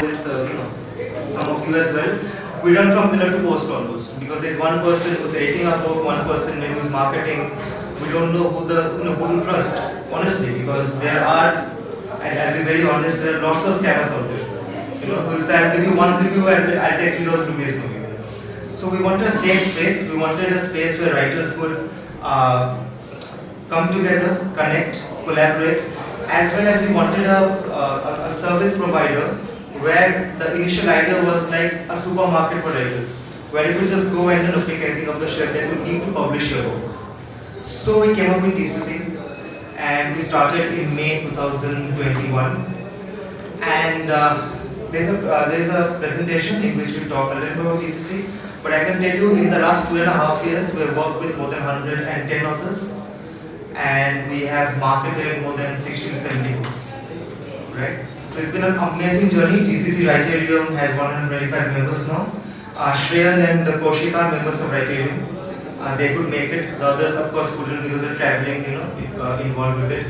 with some of you as well. We run from pillar to post almost, because there's one person who's editing our book, one person maybe who's marketing. We don't know who to trust, honestly, because there are, and I'll be very honest, there are lots of scammers out there. Who will say, I'll give you one review and I'll take 3,000 rupees from you. So we wanted a safe space. We wanted a space where writers would come together, connect, collaborate, as well as we wanted a service provider where the initial idea was like a supermarket for writers, where you could just go and pick anything off the shelf that you need to publish your book. So we came up with TCC, and we started in May 2021. And there's a presentation in which we talk a little bit about TCC, but I can tell you in the last 2.5 years we have worked with more than 110 authors, and we have marketed more than 60 to 70 books. Right? So it's been an amazing journey. TCC Writers has 125 members now. Shreyan and Kaushik are members of Writers. They could make it. The others, of course, couldn't because they're traveling, involved with it.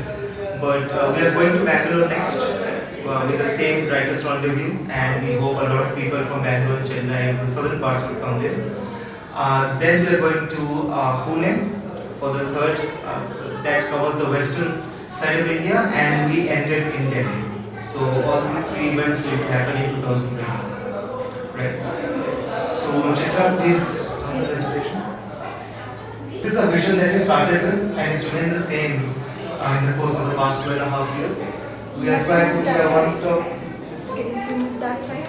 But we are going to Bangalore next with the same Writers Rendezvous, and we hope a lot of people from Bangalore, Chennai, and the southern parts will come there. Then we are going to Pune for the third. That covers the western side of India, and we ended in Delhi. So all the 3 events will happen in 2024. Right. So Chitra, please on the presentation. This is a vision that we started with, and it's remained the same in the course of the past 2.5 years. We aspire to be a one-stop. Can you move that side?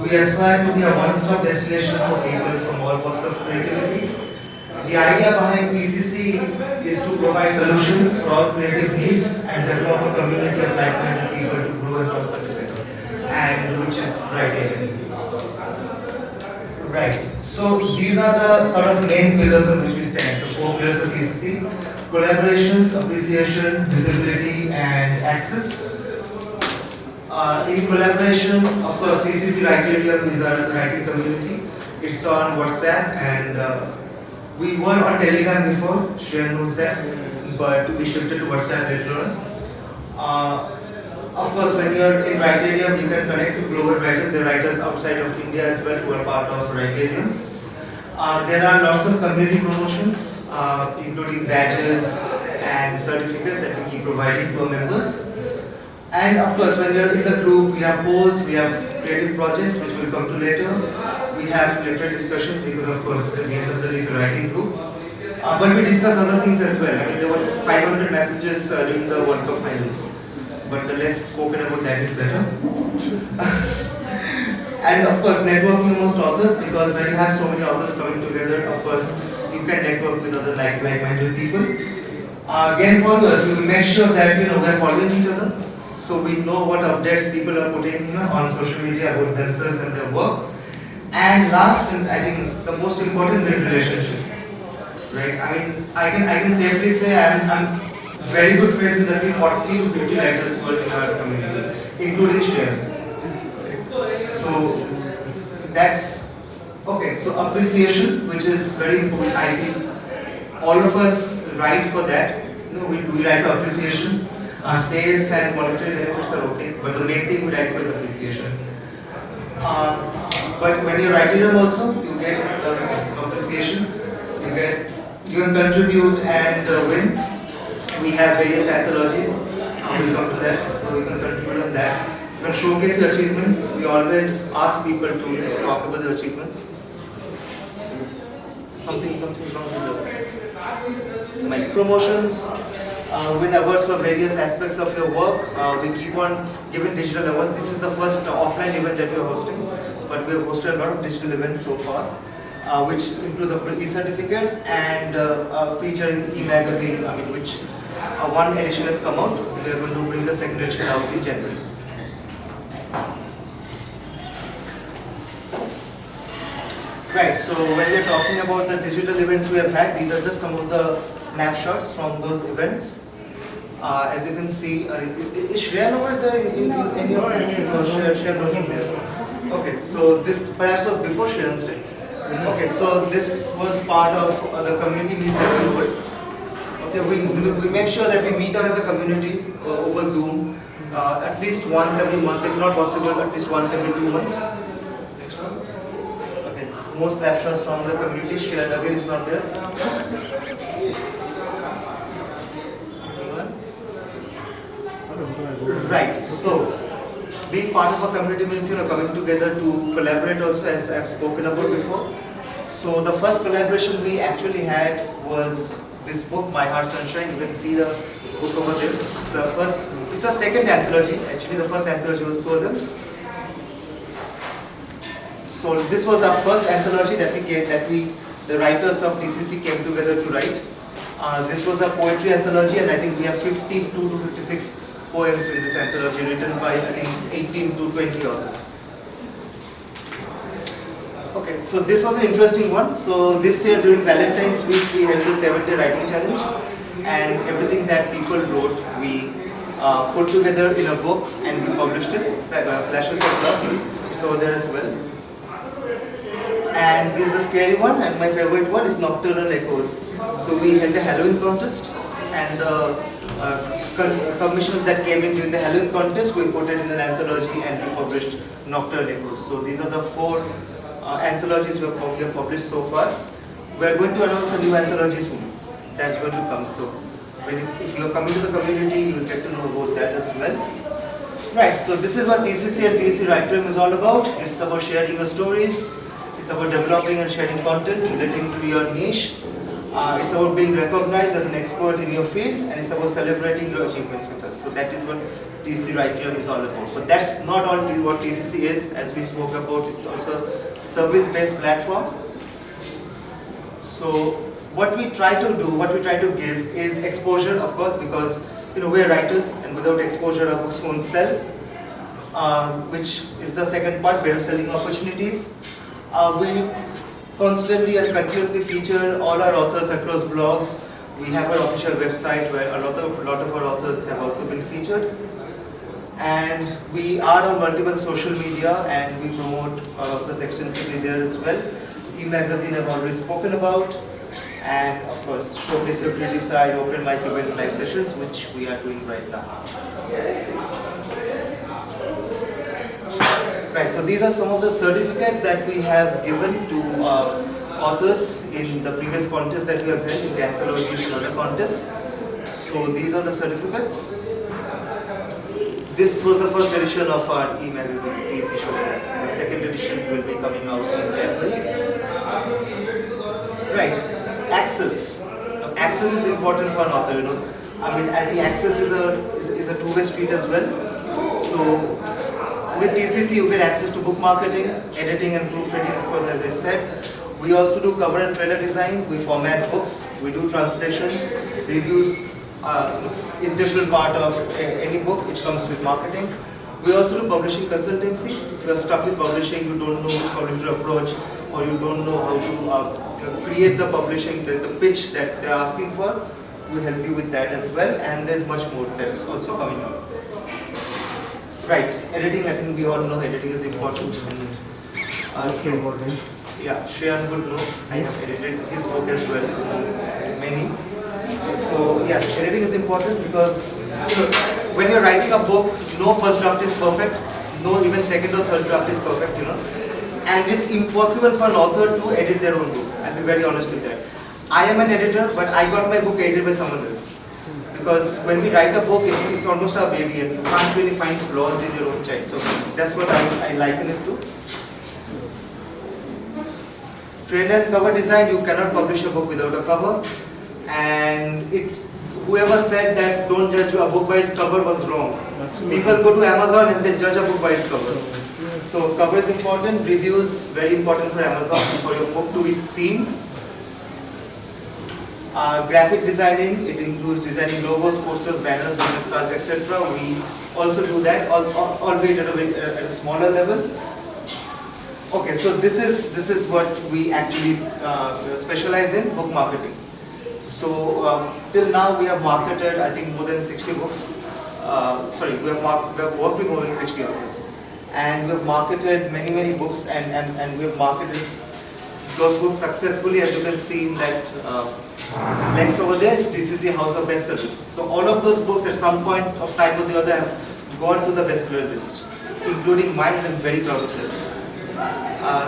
We aspire to be a one-stop destination for people from all walks of creativity. The idea behind TCC is to provide solutions for all creative needs and develop a community of like-minded people to grow and prosper together, and which is Writers. Right. So these are the sort of main pillars on which we stand, the 4 pillars of TCC: collaborations, appreciation, visibility, and access. In collaboration, of course, TCC Writers is our writing community. It's on WhatsApp, and we were on Telegram before, Shreyan knows that, but we shifted to WhatsApp later on. Of course, when you're in Writers, you can connect to global writers. There are writers outside of India as well who are part of Writers. There are lots of community promotions, including badges and certificates that we keep providing to our members. And of course, when you're in the group, we have polls, we have creative projects, which we'll come to later. We have literary discussion because, of course, at the end of the day, it's a writing group. But we discuss other things as well. I mean, there were 500 messages during the World Cup final, but the less spoken about that is better. And of course, networking amongst authors, because when you have so many authors coming together, of course, you can network with other like-minded people. Again, followers, we make sure that we're following each other, so we know what updates people are putting on social media about themselves and their work. And last, and I think the most important, is relationships. Right? I mean, I can safely say I'm very good friends with maybe 40 to 50 writers who are in our community, including Shreyan. So that's okay. So appreciation, which is very important, I feel all of us write for that. We write for appreciation. Sales and monetary benefits are okay, but the main thing we write for is appreciation. But when you're writing them also, you get appreciation. You can contribute and win. We have various anthologies. We'll come to that, so you can contribute on that. You can showcase your achievements. We always ask people to talk about their achievements. Something wrong with the mic. Promotions. Win awards for various aspects of your work. We keep on giving digital awards. This is the first offline event that we are hosting, but we have hosted a lot of digital events so far, which include the e-certificates and featuring e-magazine, which one edition has come out. We are going to bring the second edition out in January. Right, so when we are talking about the digital events we have had, these are just some of the snapshots from those events. As you can see, is Shreyan over there in any of Shreyan wasn't there? Okay, so this perhaps was before Shreyan's time. Okay, so this was part of the community meets that we hold. Okay, we make sure that we meet up as a community over Zoom. at least once every month, if not possible, at least once every 2 months. Next one. Okay, more snapshots from the community. Shared again is not there. Right, so being part of a community means coming together to collaborate also, as I've spoken about before. So the first collaboration we actually had was this book, My Heart Sunshine. You can see the book over there. It's the second anthology. Actually, the first anthology was Solemns. So this was our first anthology that the writers of TCC came together to write. This was a poetry anthology, and I think we have 52 to 56 poems in this anthology written by, I think, 18 to 20 authors. Okay, so this was an interesting one. So this year during Valentine's week we held the 7-day writing challenge, and everything that people wrote we put together in a book and we published it. Flashes of Love, it's over there as well. And this is the scary one, and my favorite one is Nocturnal Echoes. So we held a Halloween contest, and submissions that came in during the Halloween contest we put it in an anthology and we published Nocturnal Echoes. So these are the 4 anthologies we have published so far. We are going to announce a new anthology soon. That's going to come. So if you are coming to the community, you will get to know about that as well. Right, so this is what TCC and TCC Writers Rendezvous is all about. It's about sharing your stories. It's about developing and sharing content relating to your niche. It's about being recognized as an expert in your field, and it's about celebrating your achievements with us. So that is what TCC Writers Rendezvous is all about. But that's not all what TCC is. As we spoke about, it's also a service-based platform. So what we try to do, what we try to give is exposure, of course, because we're writers, and without exposure our books won't sell. Which is the second part, better selling opportunities. We constantly and continuously feature all our authors across blogs. We have our official website where a lot of our authors have also been featured. And we are on multiple social media, and we promote our authors extensively there as well. E-magazine I've already spoken about. And of course, showcase your creative side, open mic events, live sessions, which we are doing right now. Right, so these are some of the certificates that we have given to authors in the previous contests that we have held, in the anthologies and other contests. So these are the certificates. This was the first edition of our e-magazine, TCC Showcase. The second edition will be coming out in January. Right, access. Now, access is important for an author, I think access is a two-way street as well. So with TCC, you get access to book marketing, editing and proofreading, of course, as I said. We also do cover and trailer design. We format books. We do translations, reviews, integral part of any book. It comes with marketing. We also do publishing consultancy. If you are stuck with publishing, you don't know which publisher to approach, or you don't know how to create the publishing, the pitch that they are asking for, we help you with that as well. And there's much more that is also coming up. Right, editing, I think we all know editing is important. Yeah, Shreyan would know. I have edited his book as well, many. So yeah, editing is important because when you're writing a book, no first draft is perfect, no even second or third draft is perfect, and it's impossible for an author to edit their own book. I'll be very honest with that. I am an editor, but I got my book edited by someone else. Because when we write a book, it's almost our baby, and you can't really find flaws in your own child. So that's what I liken it to. Trailer and cover design, you cannot publish a book without a cover. And whoever said that don't judge a book by its cover was wrong. People go to Amazon and they judge a book by its cover. So cover is important, reviews very important for Amazon, for your book to be seen. Graphic designing, it includes designing logos, posters, banners, business cards, etc. We also do that, albeit at a smaller level. Okay, so this is what we actually specialize in, book marketing. So till now we have marketed, I think, more than 60 books. We have worked with more than 60 authors, and we have marketed many books, and we have marketed those books successfully, as you can see in that. Next over there is TCC House of Bestsellers. So all of those books at some point of time or the other have gone to the bestseller list, including mine, and I'm very proud of it.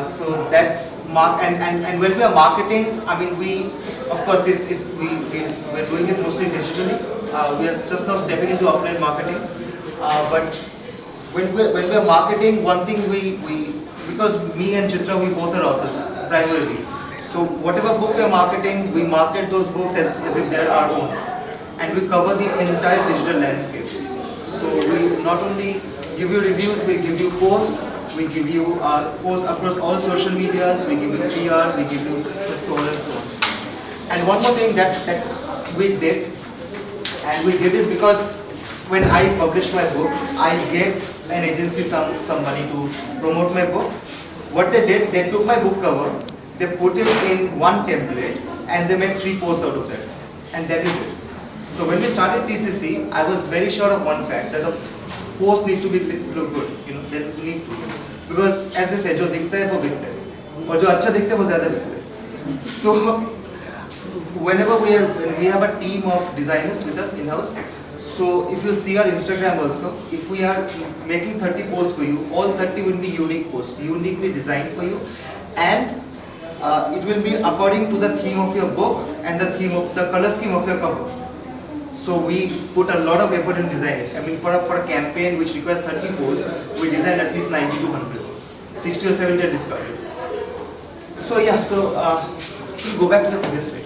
So that's and when we are marketing, I mean, we of course we're doing it mostly digitally. We are just now stepping into offline marketing, but when we are marketing, one thing we because me and Chitra, we both are authors primarily. So whatever book we are marketing, we market those books as if they are our own, and we cover the entire digital landscape. So we not only give you reviews, we give you posts, we give you posts across all social medias, we give you PR, we give you so on and so on. And one more thing that we did, and we did it because when I published my book, I gave an agency some money to promote my book. What they did, they took my book cover, they put it in one template, and they made 3 posts out of that. And that is it. So when we started TCC, I was very sure of one fact, that the posts need to look good. You know, they need to. Because as they say, जो दिखता है वो बिकता है, और जो अच्छा दिखता है वो ज़्यादा बिकता है. So whenever when we have a team of designers with us in-house, so if you see our Instagram also, if we are making 30 posts for you, all 30 will be unique posts, uniquely designed for you, and it will be according to the theme of your book and the theme of the color scheme of your cover. So we put a lot of effort in designing. I mean, for a campaign which requires 30 posts, we design at least 90 to 100, 60 or 70 are discarded. So yeah, so we'll go back to the previous slide.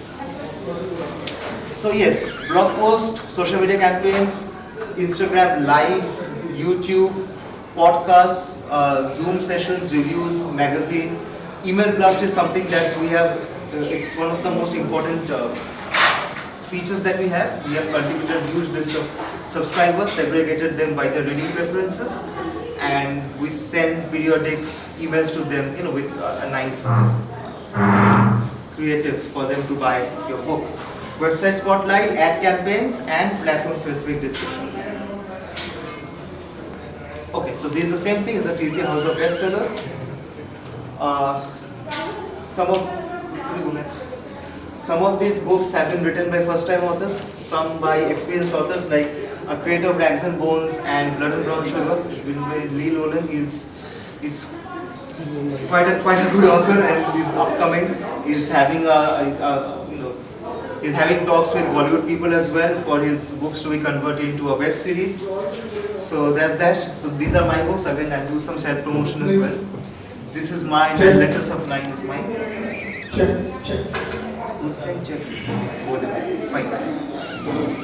So yes, blog post, social media campaigns, Instagram lives, YouTube, podcasts, Zoom sessions, reviews, magazine, email blast is something that we have. It's one of the most important features that we have. We have contributed a huge list of subscribers, segregated them by their reading preferences, and we send periodic emails to them, you know, with a nice creative for them to buy your book. Website spotlight, ad campaigns, and platform-specific discussions. Okay, so this is the same thing as the TCC House of Bestsellers. Some of these books have been written by first-time authors, some by experienced authors like a creator of Rags and Bones and Blood and Brown Sugar, Lee Lolan is quite a good author, and is upcoming. Is having is having talks with Bollywood people as well for his books to be converted into a web series. So there's that. So these are my books. Again, I'll do some self-promotion as well. This is mine. Letters of Nine is mine. Check. Fine.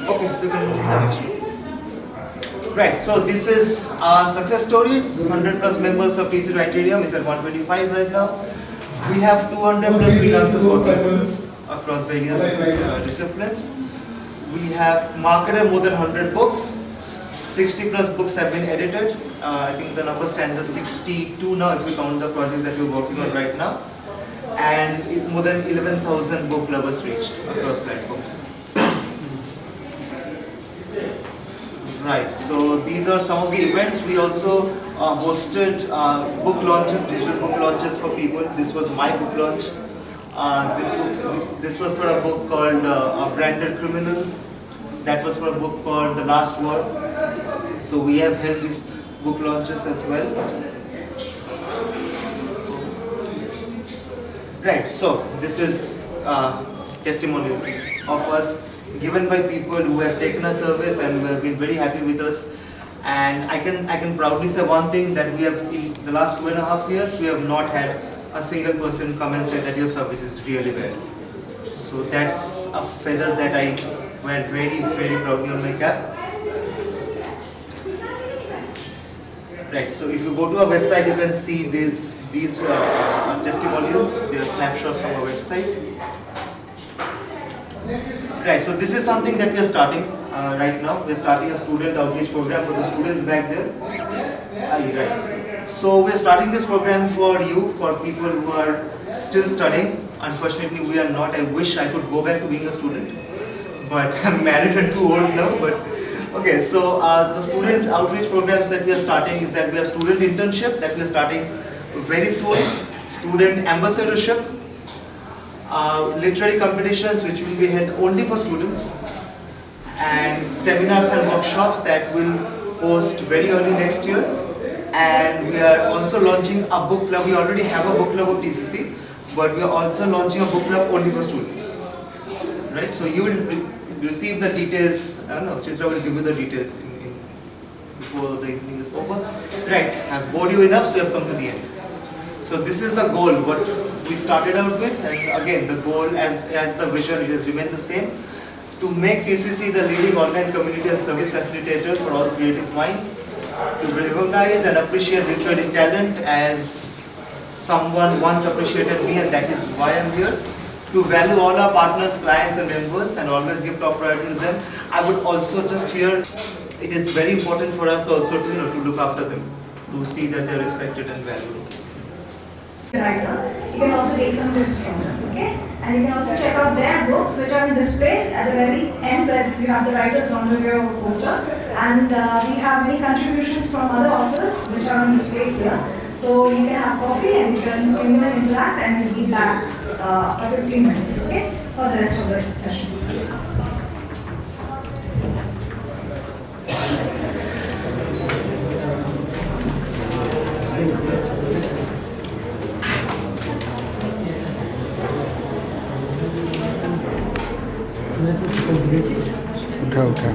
Okay, so you can move to the next one. Right, so this is our success stories. 100 plus members of TCC Writers is at 125 right now. We have 200 plus freelancers working with us across various disciplines. We have marketed more than 100 books. 60 plus books have been edited. I think the number stands at 62 now if we count the projects that we're working on right now. And more than 11,000 book lovers reached across platforms. Right, so these are some of the events. We also hosted book launches, digital book launches for people. This was my book launch. This was for a book called A Branded Criminal. That was for a book called The Last War. So we have held these book launches as well. Right, so this is testimonials of us given by people who have taken our service and who have been very happy with us. And I can proudly say one thing, that we have, in the last 2.5 years, we have not had a single person come and say that your service is really bad. So that's a feather that I wear very, very proudly on my cap. Right, so if you go to our website, you can see these testimonials. They are snapshots from our website. Right, so this is something that we are starting right now. We are starting a student outreach program for the students back there. Right. So we are starting this program for you, for people who are still studying. Unfortunately, we are not. I wish I could go back to being a student, but I'm married and too old now. But okay, so the student outreach programs that we are starting is that we have student internship that we are starting very soon, student ambassadorship, literary competitions which will be held only for students, and seminars and workshops that will host very early next year, and we are also launching a book club. We already have a book club of TCC, but we are also launching a book club only for students. Right? So you will receive the details. I don't know, Chitra will give you the details before the evening is over. Right? I've bored you enough, so you have come to the end. So this is the goal, what we started out with, and again the goal as the vision, it has remained the same, to make TCC the leading online community and service facilitator for all creative minds, to recognize and appreciate literary talent as someone once appreciated me, and that is why I am here, to value all our partners, clients and members and always give top priority to them. I would also just here, it is very important for us also to, to look after them, to see that they are respected and valued. Writer, you can also take some tips from them, okay? And you can also check out their books which are on display at the very end where you have the Writers Rendezvous poster, and we have many contributions from other authors which are on display here. So you can have coffee and you can interact, and we'll be back for 15 minutes, okay? For the rest of the session. Okay.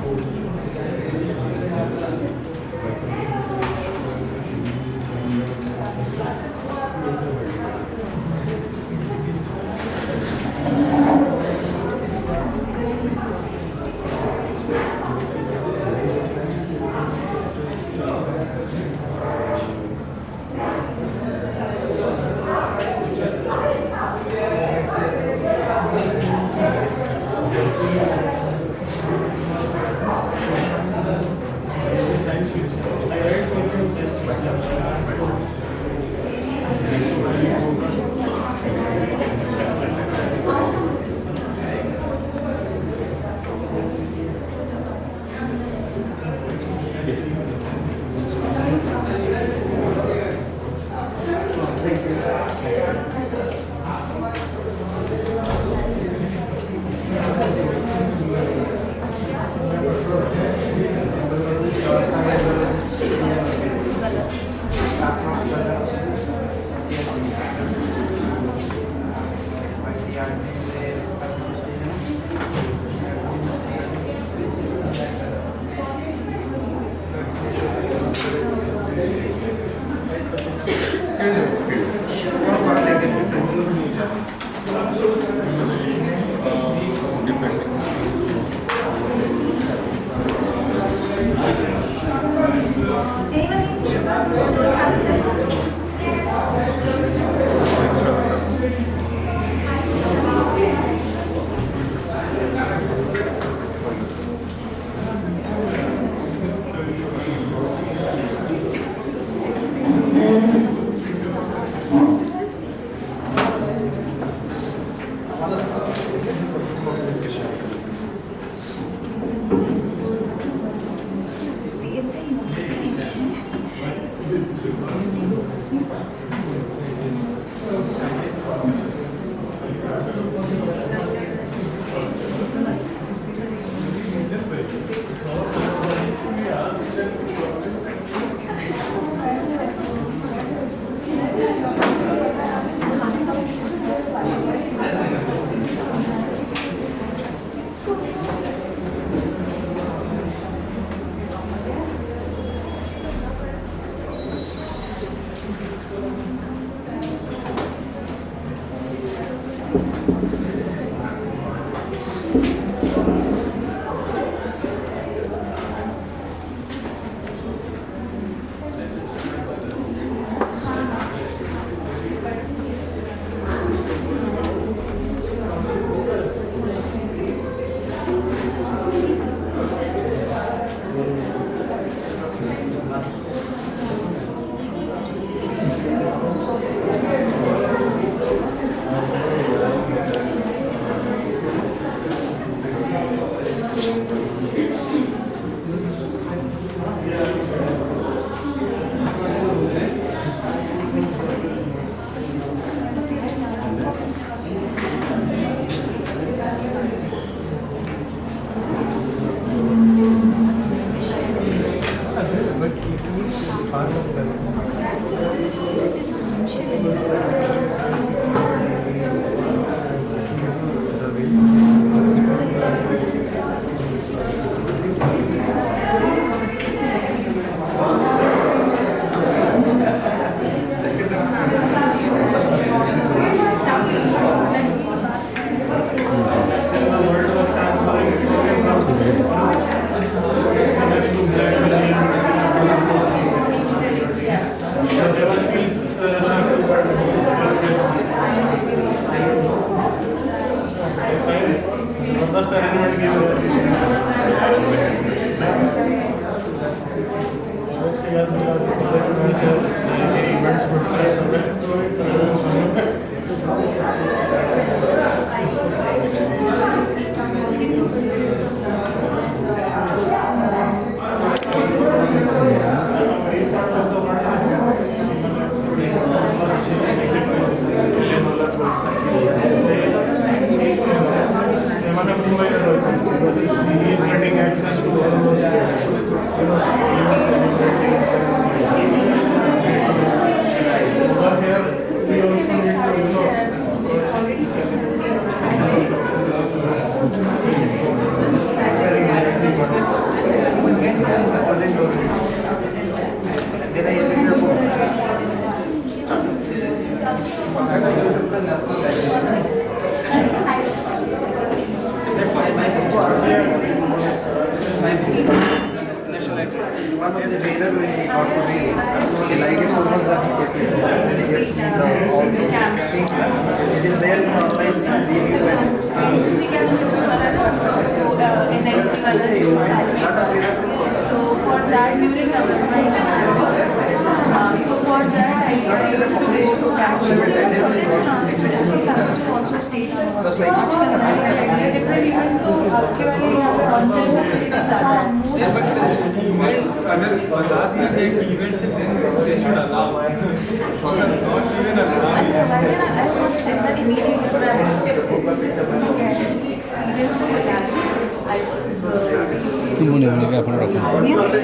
ନେବି ଆପଣ ରଖନ୍ତୁ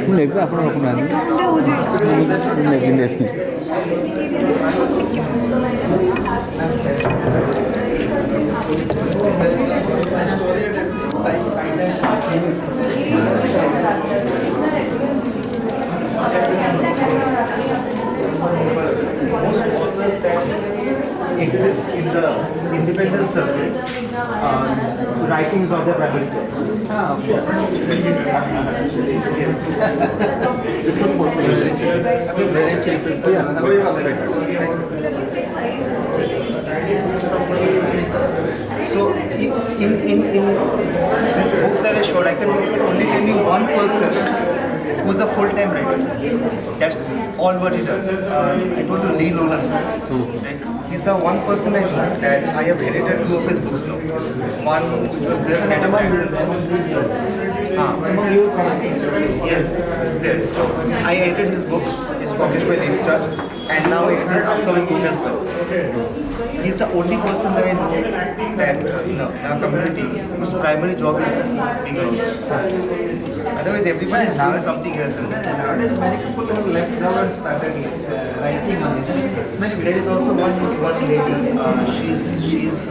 ମୁଁ ନେବି ଆପଣ ରଖୁନାହାନ୍ତି ନେବି ନେବି Most authors that exist in the independent circle, writings of their primary jobs. Yes. It's not possible. So in books that I showed, I can only tell you one person who's a full-time writer. That's all what he does. I told you Lee Nolan. He's the one person that I have edited 2 of his books now. One was there, yes, it's there. So I edited his book. It's published by Late Start, and now it is upcoming book as well. He's the only person that I know that in our community whose primary job is being an author. Otherwise, everybody is doing something else. Nowadays, many people have left now and started writing on it. There is also one lady. She's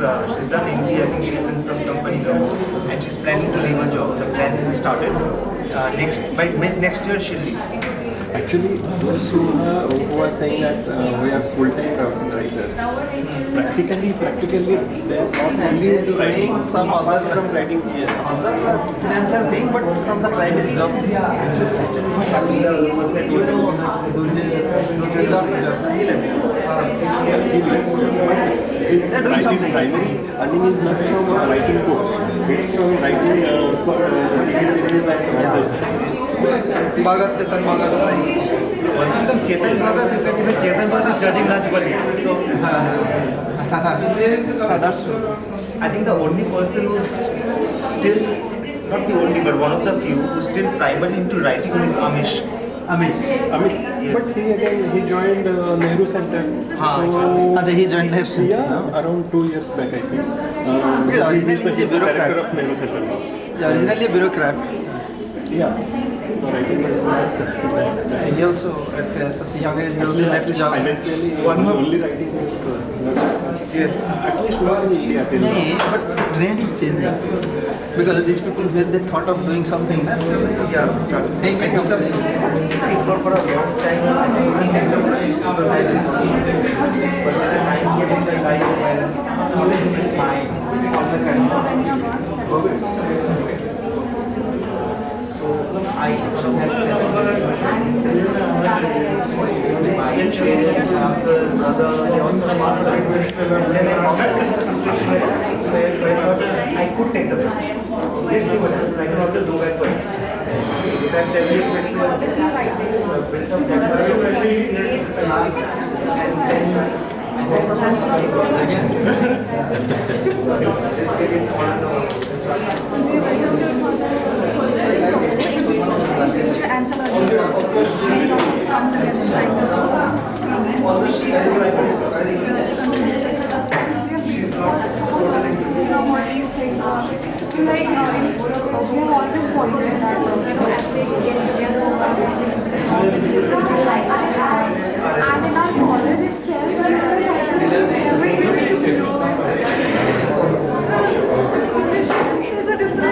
done MD. I think she's in some company now, and she's planning to leave her job. The plan has started. By next year she'll leave. Actually, those who are saying that we are full-time writers, practically they are not only into writing, some other from writing. Yes. other financial thing, but from the primary job. His primary earning is not from writing books, it's from writing for TV series and others. Bhagat, Chetan Bhagat. Once you become Chetan Bhagat, you can even Chetan Bhagat is judging Najbali. So That's true. I think the only person who's still, not the only, but one of the few who's still primarily into writing is Amish. Amit, Yes. but he joined Nehru Center. So He joined Nehru. yeah, around 2 years back, I think. Yeah, He's he's a the bureaucrat. director of Nehru Center now. Yeah, originally a bureaucrat. Yeah. Writing He also, at such a young age, he also left job. financially, One more- only writing. Yes. At least not in India till now. But the trend is changing. Because these people, when they thought of doing something, they started thinking of something. For a long time, I couldn't take the brush because I was responsible. But then a time came in my life when honestly all my family. So I sort of had 7 months in my family. My parents, uncle, brother, they all sort of asked me. And then I found myself in a situation where I thought I could take the brush. Let's see what happens. I can always go back to it. That's 7 years of experience. So I built up that much of and then although she has she's not totally Like, we have always pointed that, as they get together, and in our college itself, there's a different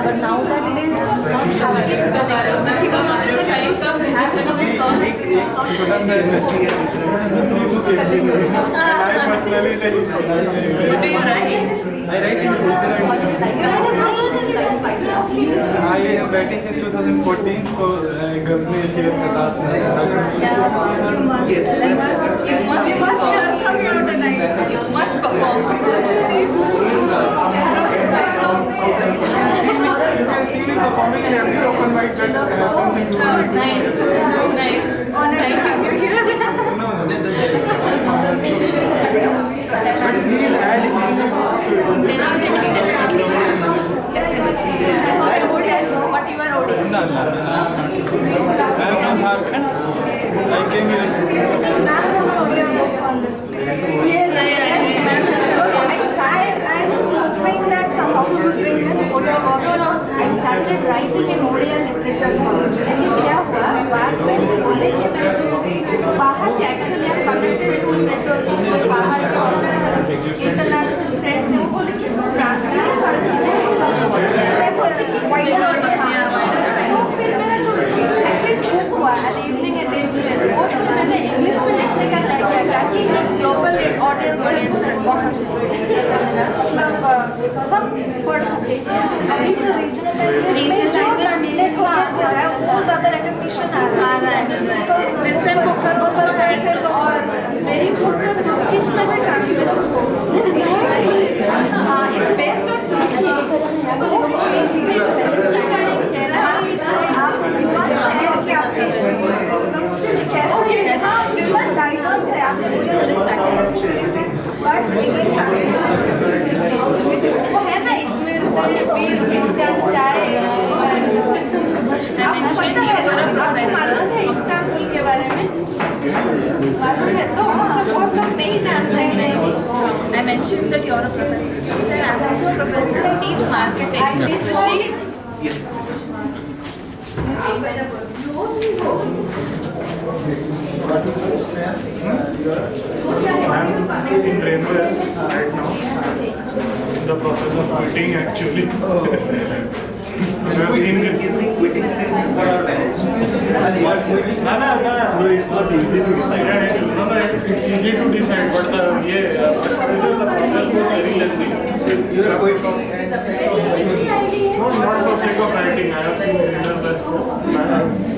But now that it is not happening, Do you write? I write in I am writing since 2014, so घर में share करता You must hear from your tonight. You must perform. You can see me performing in every open mic that happens in Nice, nice. Thank you for hearing. But please add Hindi books to it. What you are ordering? No. I am from Jharkhand. I came here. on display. Yes, I was hoping that somehow you would bring in audio work. I started writing in Odia literature first. क्या हुआ बात में बोले कि मैं बाहर से actually I connected to networking बाहर के international friends से वो बोले कि translate फिर मेरा जो second book हुआ at evening and day वो तो मैंने इंग्लिश में लिखने का ट्राई किया ताकि ग्लोबल ऑडियंस सब पढ़ सके अभी तो रीजनल लैंग्वेज में जो ट्रांसलेट हो रहा है वो ज़्यादा रिकॉग्निशन आ रहा है। This time Bocca Cafe और मेरी बुक तुर्किश में भी ट्रांसलेशन हाँ इट्स बेस्ड वो है ना इसमें चाय मालूम है इस्तांबुल के बारे में मालूम है तो बहुत लोग नहीं जानते हैं। I mentioned that you're a professor. You said I'm also a professor. I teach marketing. Yes. I'm in Rainbow right now. In the process of quitting actually. You have seen it. He's been quitting since before our marriage. No, it's not easy to decide. It's easy to decide, but the process was very lengthy. You are going from No, not for sake of writing. I have seen readers as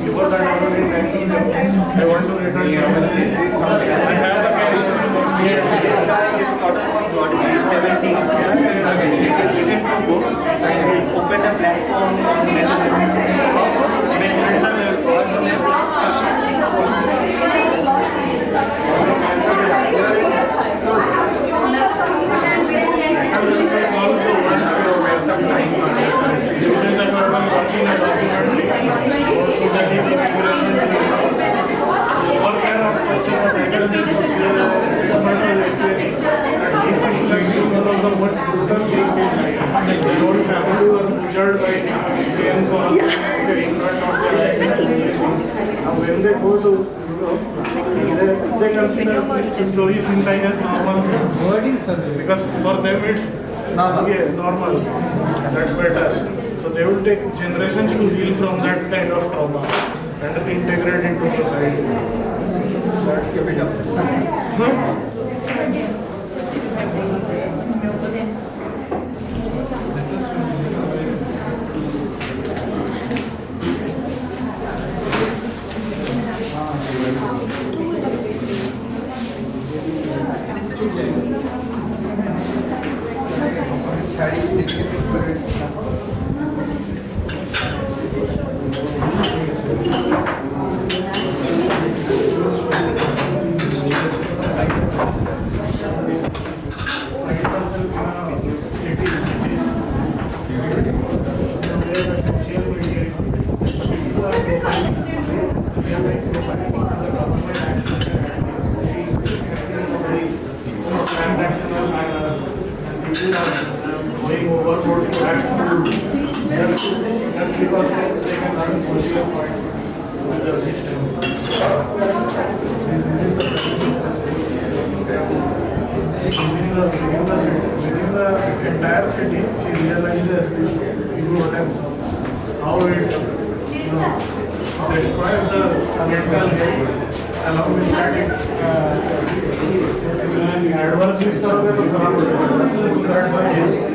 before that I was in writing. I want to return to I have the This guy is sort of a prodigy. He's 17. He has written 2 books and he's opened a platform on mental health. stories in Thai as normal things. Because for them it's normal. That's better. So they will take generations to heal from that kind of trauma and integrate into society. That's the bit of going overboard to that just because they can earn social points with the system. Within the entire city, she realizes these problems, how it destroys the mental health. Along with that, it adverse use करोगे तो खराब हो जाएगा. So that's why okay.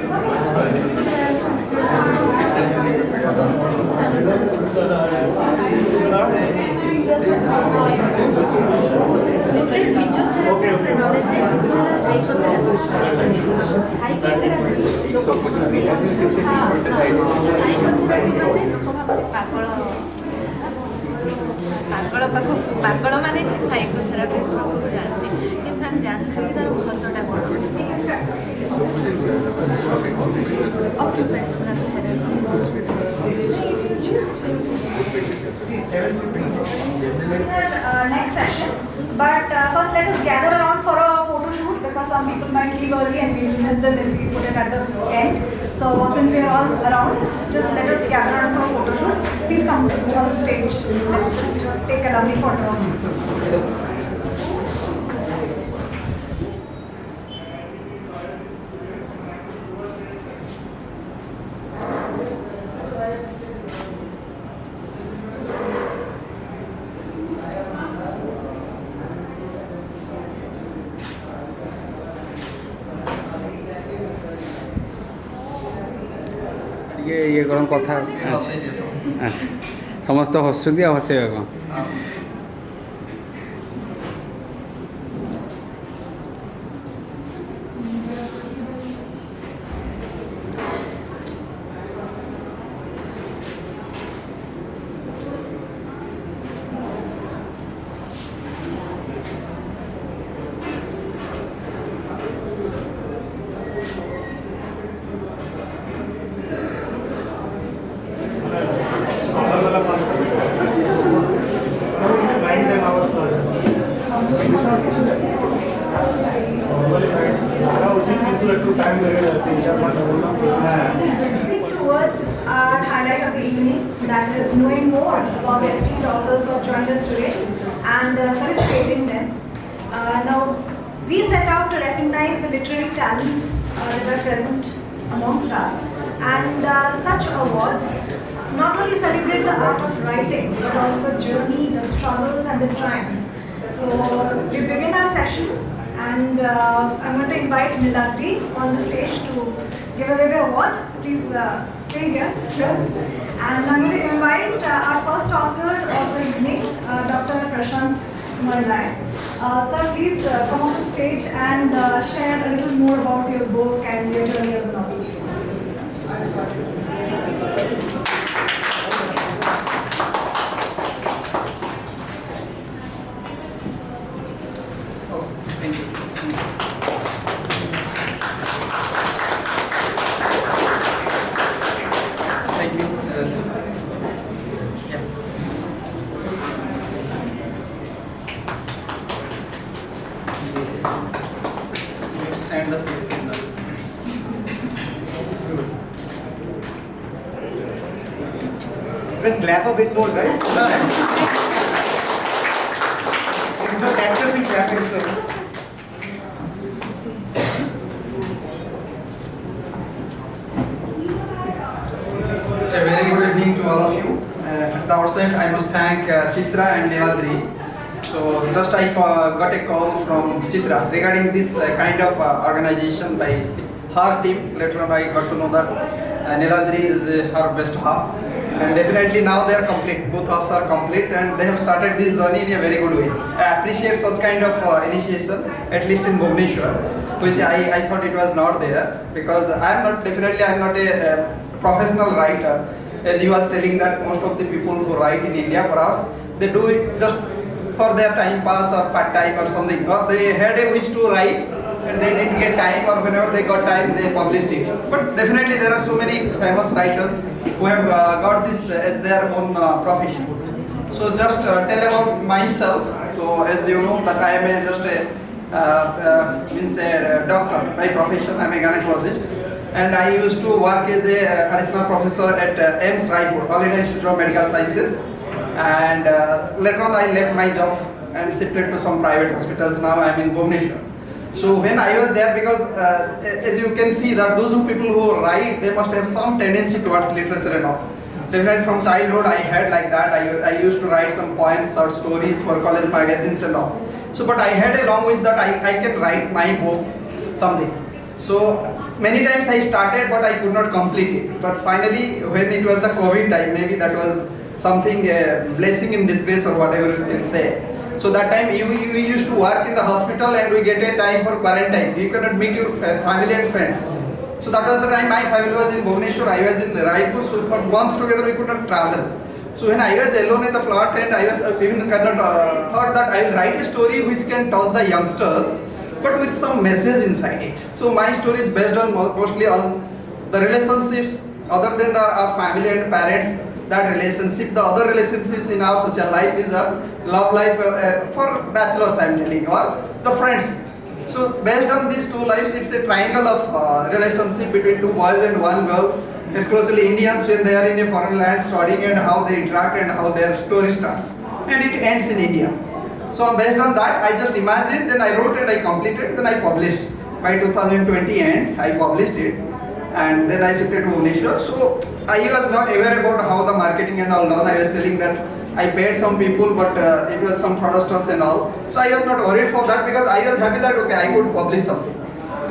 ପାଗଳ ମାନେ psychotherapy ପାଖକୁ ଯାଆନ୍ତି କିନ୍ତୁ ଆମେ ଜାଣିଛନ୍ତି ତାର ମହତ୍ଵଟା କ'ଣ occupational next session. But first let us gather around for a photo shoot because some people might leave early and we will miss them if we put it at the end. So since we are all around, just let us gather around for a photo shoot. Please come on the stage. Let's just take a lovely photo. ये कौन कथा समस्त हसुँच हसैया कौन Towards our highlight of the evening, that is knowing more about the esteemed authors who have joined us today and felicitating them. Now, we set out to recognize the literary talents that were present amongst us, and such awards not only celebrate the art of writing but also the journey, the struggles and the triumphs. So we begin our session, and I'm going to invite Niladri on the stage to give away the award. Please stay here. And I'm going to invite our first author of the evening, Dr. Prashant Kumar. Sir, please come on the stage and share a little more about your book and your journey as an author. Send the face in the You can clap a bit more, guys. If you're actors, you clap it. evening to all of you. At the outset, I must thank Chitra and Niladri. So just I got a call from Chitra regarding this kind of organization by her team. Later on, I got to know that Niladri is her best half. And definitely now they are complete. Both halves are complete, and they have started this journey in a very good way. I appreciate such kind of initiation, at least in Bhubaneswar, which I thought it was not there, because I am not a professional writer. As you was telling that most of the people who write in India, perhaps they do it just for their time pass or part time or something, or they had a wish to write and they didn't get time, or whenever they got time they published it. But definitely there are so many famous writers who have got this as their own profession. So just tell about myself. So as you know that I am just a doctor by profession. I am a gynecologist, and I used to work as a additional professor at AIIMS Raipur, All India Institute of Medical Sciences. And later on I left my job and shifted to some private hospitals. Now I am in Bhubaneswar. So when I was there, because as you can see that those people who write, they must have some tendency towards literature and all. Definitely from childhood I had like that. I used to write some poems or stories for college magazines and all. So but I had a long wish that I can write my book something. So many times I started, but I could not complete it. But finally when it was the COVID time, maybe that was something blessing in disgrace or whatever you can say. So that time we used to work in the hospital and we get a time for quarantine. You cannot meet your family and friends. So that was the time my family was in Bhubaneswar, I was in Raipur. So for months together we could not travel. So when I was alone in the flat, and I was even thought that I will write a story which can touch the youngsters, but with some message inside it. So my story is based on mostly on the relationships other than our family and parents. That relationship, the other relationships in our social life is a love life for bachelors, I am telling you, or the friends. So based on these two lives, it's a triangle of relationship between two boys and one girl, exclusively Indians when they are in a foreign land studying, and how they interact and how their story starts. And it ends in India. So based on that, I just imagined, then I wrote and I completed, then I published. By 2020 end, I published it. And then I shifted to Bhubaneswar. So I was not aware about how the marketing and all done. I was telling that I paid some people, but it was some fraudsters and all. So I was not worried for that, because I was happy that okay, I could publish something.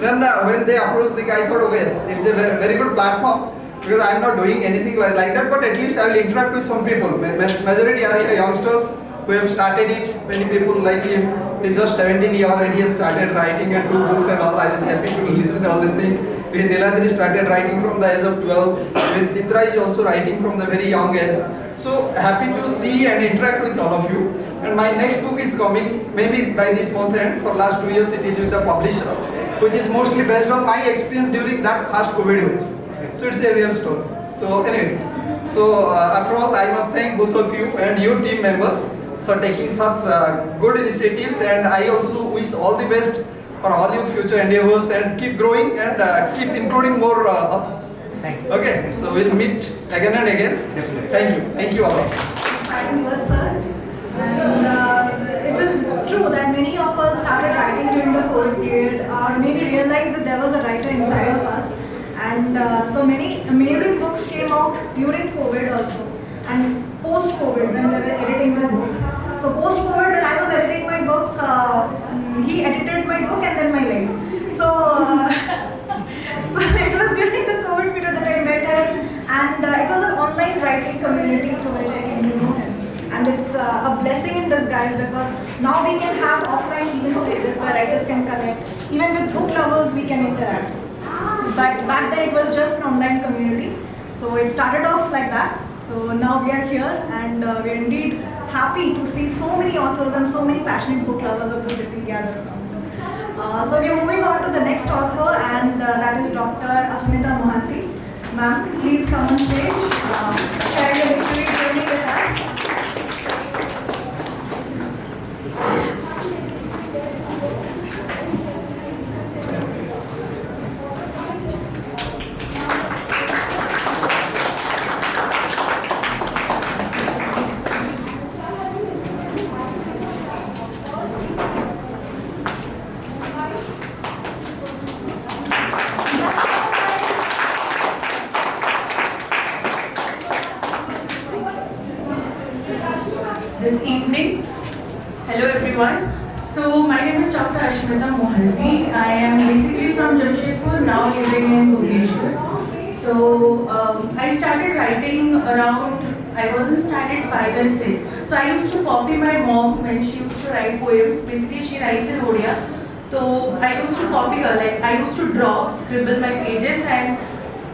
Then when they approached the guy, I thought okay, it's a very good platform, because I am not doing anything like that, but at least I will interact with some people. Majority are youngsters who have started it. Many people like him, he's just 17 years and he has started writing and 2 books and all. I was happy to listen to all these things. When Niladri started writing from the age of 12, when Chitra is also writing from the very young age. So happy to see and interact with all of you. And my next book is coming maybe by this month end. For last 2 years it is with the publisher, which is mostly based on my experience during that past COVID week. So it's a real story. So anyway, so after all, I must thank both of you and your team members for taking such good initiatives, and I also wish all the best for all your future endeavors, and keep growing and keep including more authors. Thank you. Okay, so we'll meet again and again. Definitely. Thank you all. Kind words, sir. And it is true that many of us started writing during the COVID period, or maybe realized that there was a writer inside of us. And so many amazing books came out during COVID also, and post-COVID when they were editing their books. So post-COVID, when I was editing my book, he edited my book and then my life. So, so it was during the COVID period that I met him, and it was an online writing community through which I came to know him. And it's a blessing in disguise, because now we can have offline events like this where writers can connect. Even with book lovers, we can interact. But back then it was just an online community. So it started off like that. So now we are here, and we are indeed happy to see so many authors and so many passionate book lovers of the city gather around. So we are moving on to the next author, and that is Dr. Asmita Mohanty. Ma'am, please come on stage. Share your literary journey with us. Niladri. I am basically from Jamshedpur, now living in Bhubaneswar. So I started writing around, I was in standard 5 and 6. So I used to copy my mom when she used to write poems. Basically she writes in Odia. So I used to copy her, like I used to draw, scribble my pages, and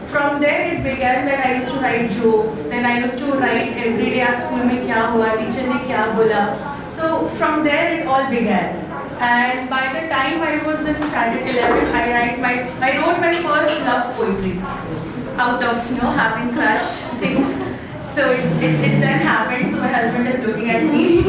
from there it began that I used to write jokes. Then I used to write every day at school mein kya hua, teacher ne kya bola. So from there it all began. And by the time I was in standard 11, I wrote my first love poetry out of having crush thing. So it then happened. So my husband is looking at me.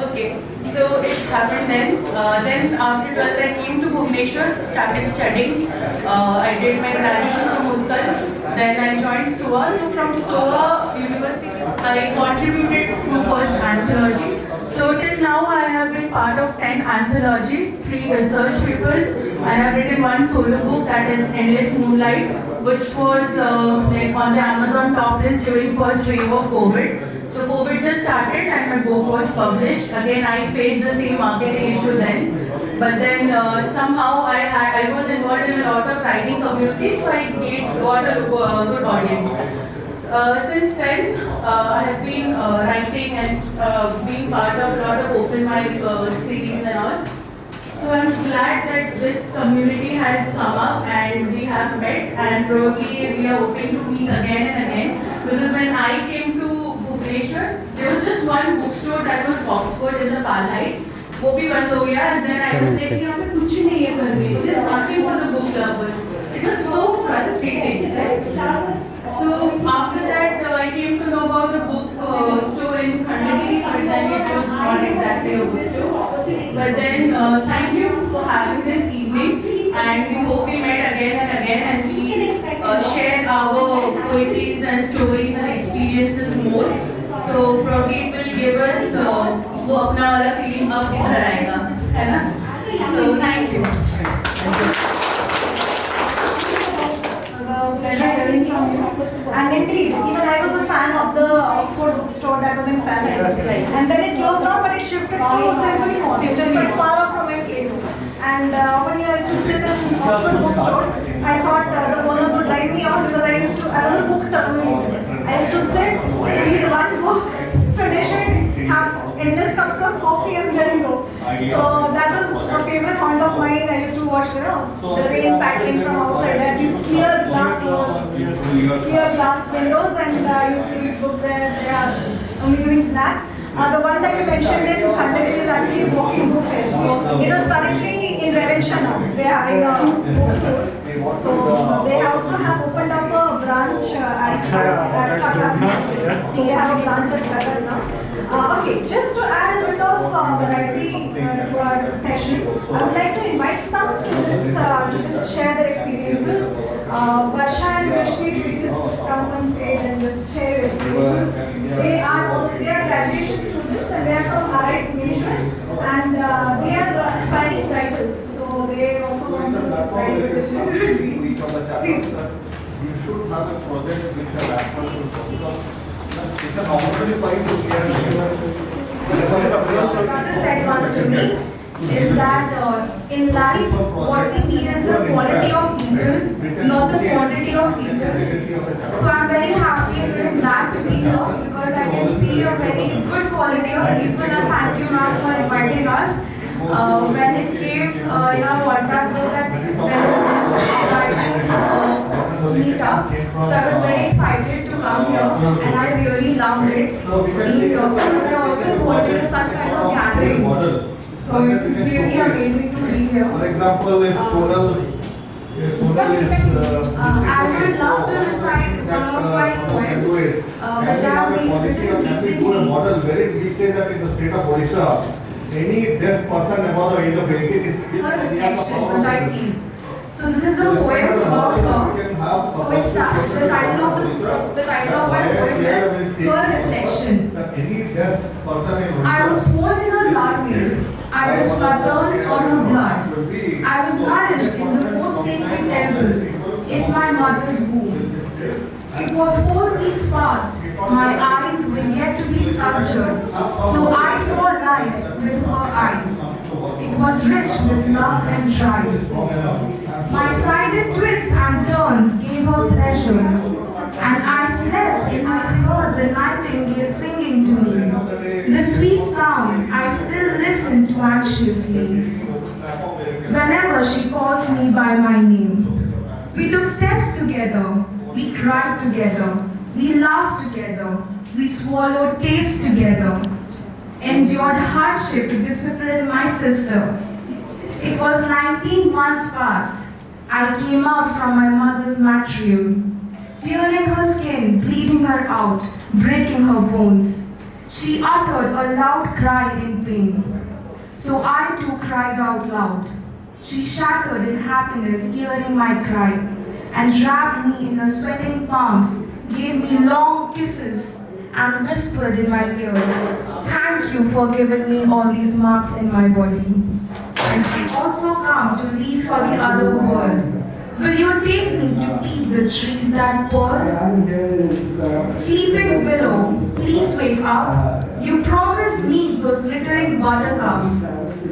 Okay, so it happened then. Then after 12th I came to Bhubaneswar, started studying. I did my graduation from Utkal. Then I joined SOA. So from SOA University, I contributed to first anthology. So till now I have been part of 10 anthologies, 3 research papers. I have written 1 solo book, that is Endless Moonlight, which was like on the Amazon top list during first wave of COVID. So COVID just started and my book was published. Again, I faced the same marketing issue then. But then somehow I was involved in a lot of writing communities, so I got a good audience. Since then, I have been writing and being part of a lot of open mic series and all. So I'm glad that this community has come up and we have met, and probably we are hoping to meet again and again. Because when I came to Bhubaneswar, there was just one bookstore that was Oxford in the Pal Heights. वो भी बंद हो गया, and then I was like, यहाँ पे कुछ नहीं है करने. It is nothing for the book lovers. It was so frustrating, right? So after that, I came to know about the book store in Khandagiri, but then it was not exactly a bookstore. But then, thank you for having this evening, and we hope we met again and again, and we share our poetries and stories and experiences more. So probably it will give us वो अपना वाला feeling अब इधर आएगा, है ना? So thank you. Pleasure hearing from you. And indeed, even I was a fan of the Oxford bookstore that was in Fairbanks. And then it closed down, but it shifted to Symphony Mall, which is quite far off from my place. And when you used to sit in Oxford bookstore, I thought the owners would drive me out because I was a book tumbleweed. I used to sit, read one book, finish it, have endless cups of coffee, and then go. So that was a favorite haunt of mine. I used to watch, the rain pattering from outside. I had these clear glass walls, clear glass windows, and I used to read books there. They are amazing snacks. The one that you mentioned in Khandagiri is actually Walking Book Fair. So it is currently in Revention now. They are having a book tour. So they also have opened up a branch at Khattar. So they have a branch at Khattar now. Okay, just to add a bit of variety to our session, I would like to invite some students to just share their experiences. Varsha and Rashid, we just come on stage and just share their experiences. They are graduation students and they are from RI Bhubaneswar, and they are aspiring writers. So they also want to write with Please. You should have a project which has actual it's an opportunity to What the said once to me is that in life, what we need is the quality of people, not the quantity of people. So I'm very happy and glad to be here because I can see a very good quality of people, and thank you ma'am for inviting us. When it came in our WhatsApp group that there was this writers meetup, so I was very excited to come here, and I really loved it being here because I always wanted such kind of gathering. So it was really amazing to be here. For example, if Sonal I would love to recite one of my poems, which I have written recently. model where it says that in the state of Odisha, any deaf person above the age of 18 is Her reflection, which I feel. So this is a poem about her. So it starts. The title of my poem is Her Reflection. Any deaf person in I was born in her blood milk. I was patterned on her blood. I was nourished in the most sacred temple. It's my mother's womb. It was 4 weeks past. My eyes were yet to be sculptured. So I saw life with her eyes. It was rich with love and tribes. My sided twists and turns gave her pleasures, and I slept and I heard the nightingale singing to me. The sweet sound I still listen to anxiously whenever she calls me by my name. We took steps together, we cried together, we laughed together, we swallowed taste together, endured hardship to discipline my sister. It was 19 months past. I came out from my mother's matriarch, tearing her skin, bleeding her out, breaking her bones. She uttered a loud cry in pain. So I too cried out loud. She shattered in happiness, hearing my cry, and wrapped me in her sweating palms, gave me long kisses, and whispered in my ears, "Thank you for giving me all these marks in my body. And I also come to leave for the other world. Will you take me to peep the trees that purr? Sleeping willow, please wake up. You promised me those glittering buttercups.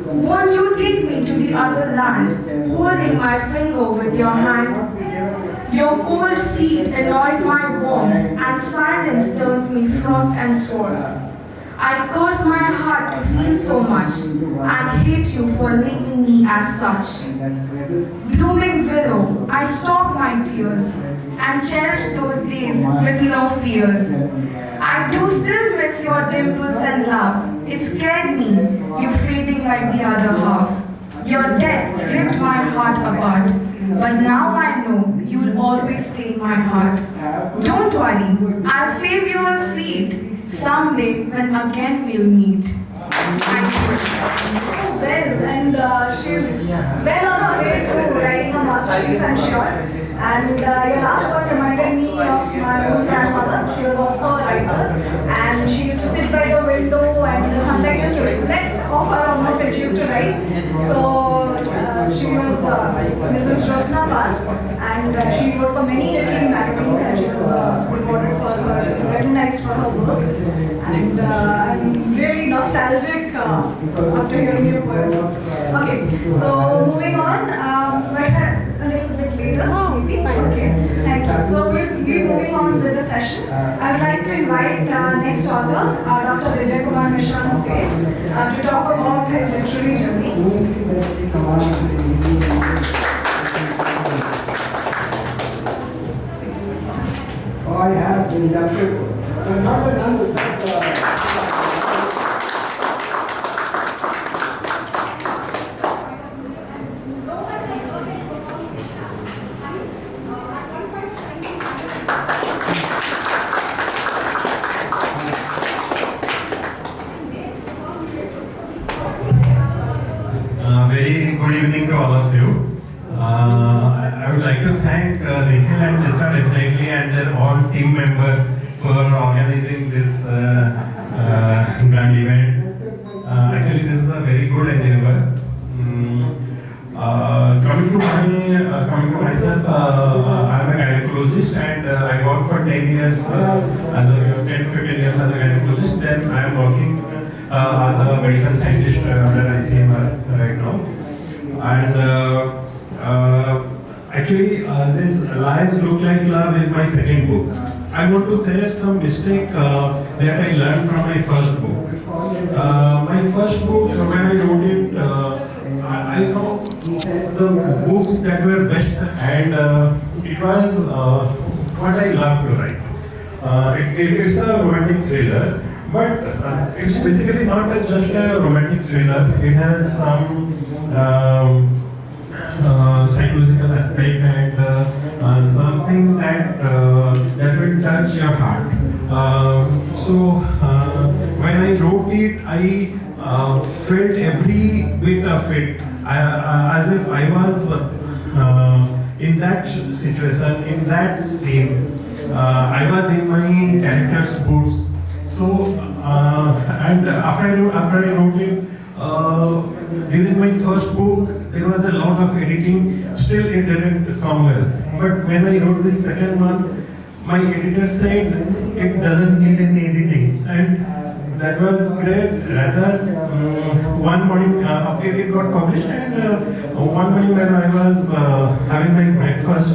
Won't you take me to the other land, holding my finger with your hand? Your cold feet annoys my warmth, and silence turns me frost and sword. I curse my heart to feel so much, and hate you for leaving me as such. Blooming willow, I stop my tears, and cherish those days with no fears. I do still miss your dimples and love. It scared me, you fading like the other half. Your death ripped my heart apart, but now I know you'll always stay in my heart. Don't worry, I'll save you a seat someday when again we'll meet. Thank you. Well, and she's well on her way to writing a masterpiece, I'm sure. And your last one reminded me of my own grandmother. She was also a writer, and she used to sit by the window, and the sunlight used to reflect off her almost when she used to write. So she was Mrs. Josna Pal, and she wrote for many literary magazines, and she was rewarded for her, recognized for her work. And I'm really nostalgic after hearing your poem. Okay, so moving on, a little bit later, maybe. Okay, thank you. So we'll be moving on with the session. I would like to invite next author, Dr. Vijay Kumar Mishra on stage to talk about his literary journey. I have been inducted. I'm not done with that. Very good evening to all of you. I would like to thank Nikhil and Chitra definitely and their all team members for organizing this grand event. Actually, this is a very good endeavor. Coming to myself, I am a gynecologist and I worked for 10 years as a 10-15 years as a gynecologist. Then I am working as a medical scientist under ICMR right now. And actually, this Lives Look Like Love is my second book. I want to share some mistake that I learned from my first book. My first book, when I wrote it, I saw the books that were best, and it was what I love to write. It's a romantic thriller, but it's basically not just a romantic thriller. It has some psychological aspect and something that that will touch your heart. So when I wrote it, I felt every bit of it as if I was in that situation, in that scene. I was in my character's boots. So and after I wrote it, during my first book, there was a lot of editing. Still, it didn't come well. But when I wrote this second one, my editor said it doesn't need any editing, and that was great. Rather, one morning it got published, and one morning when I was having my breakfast,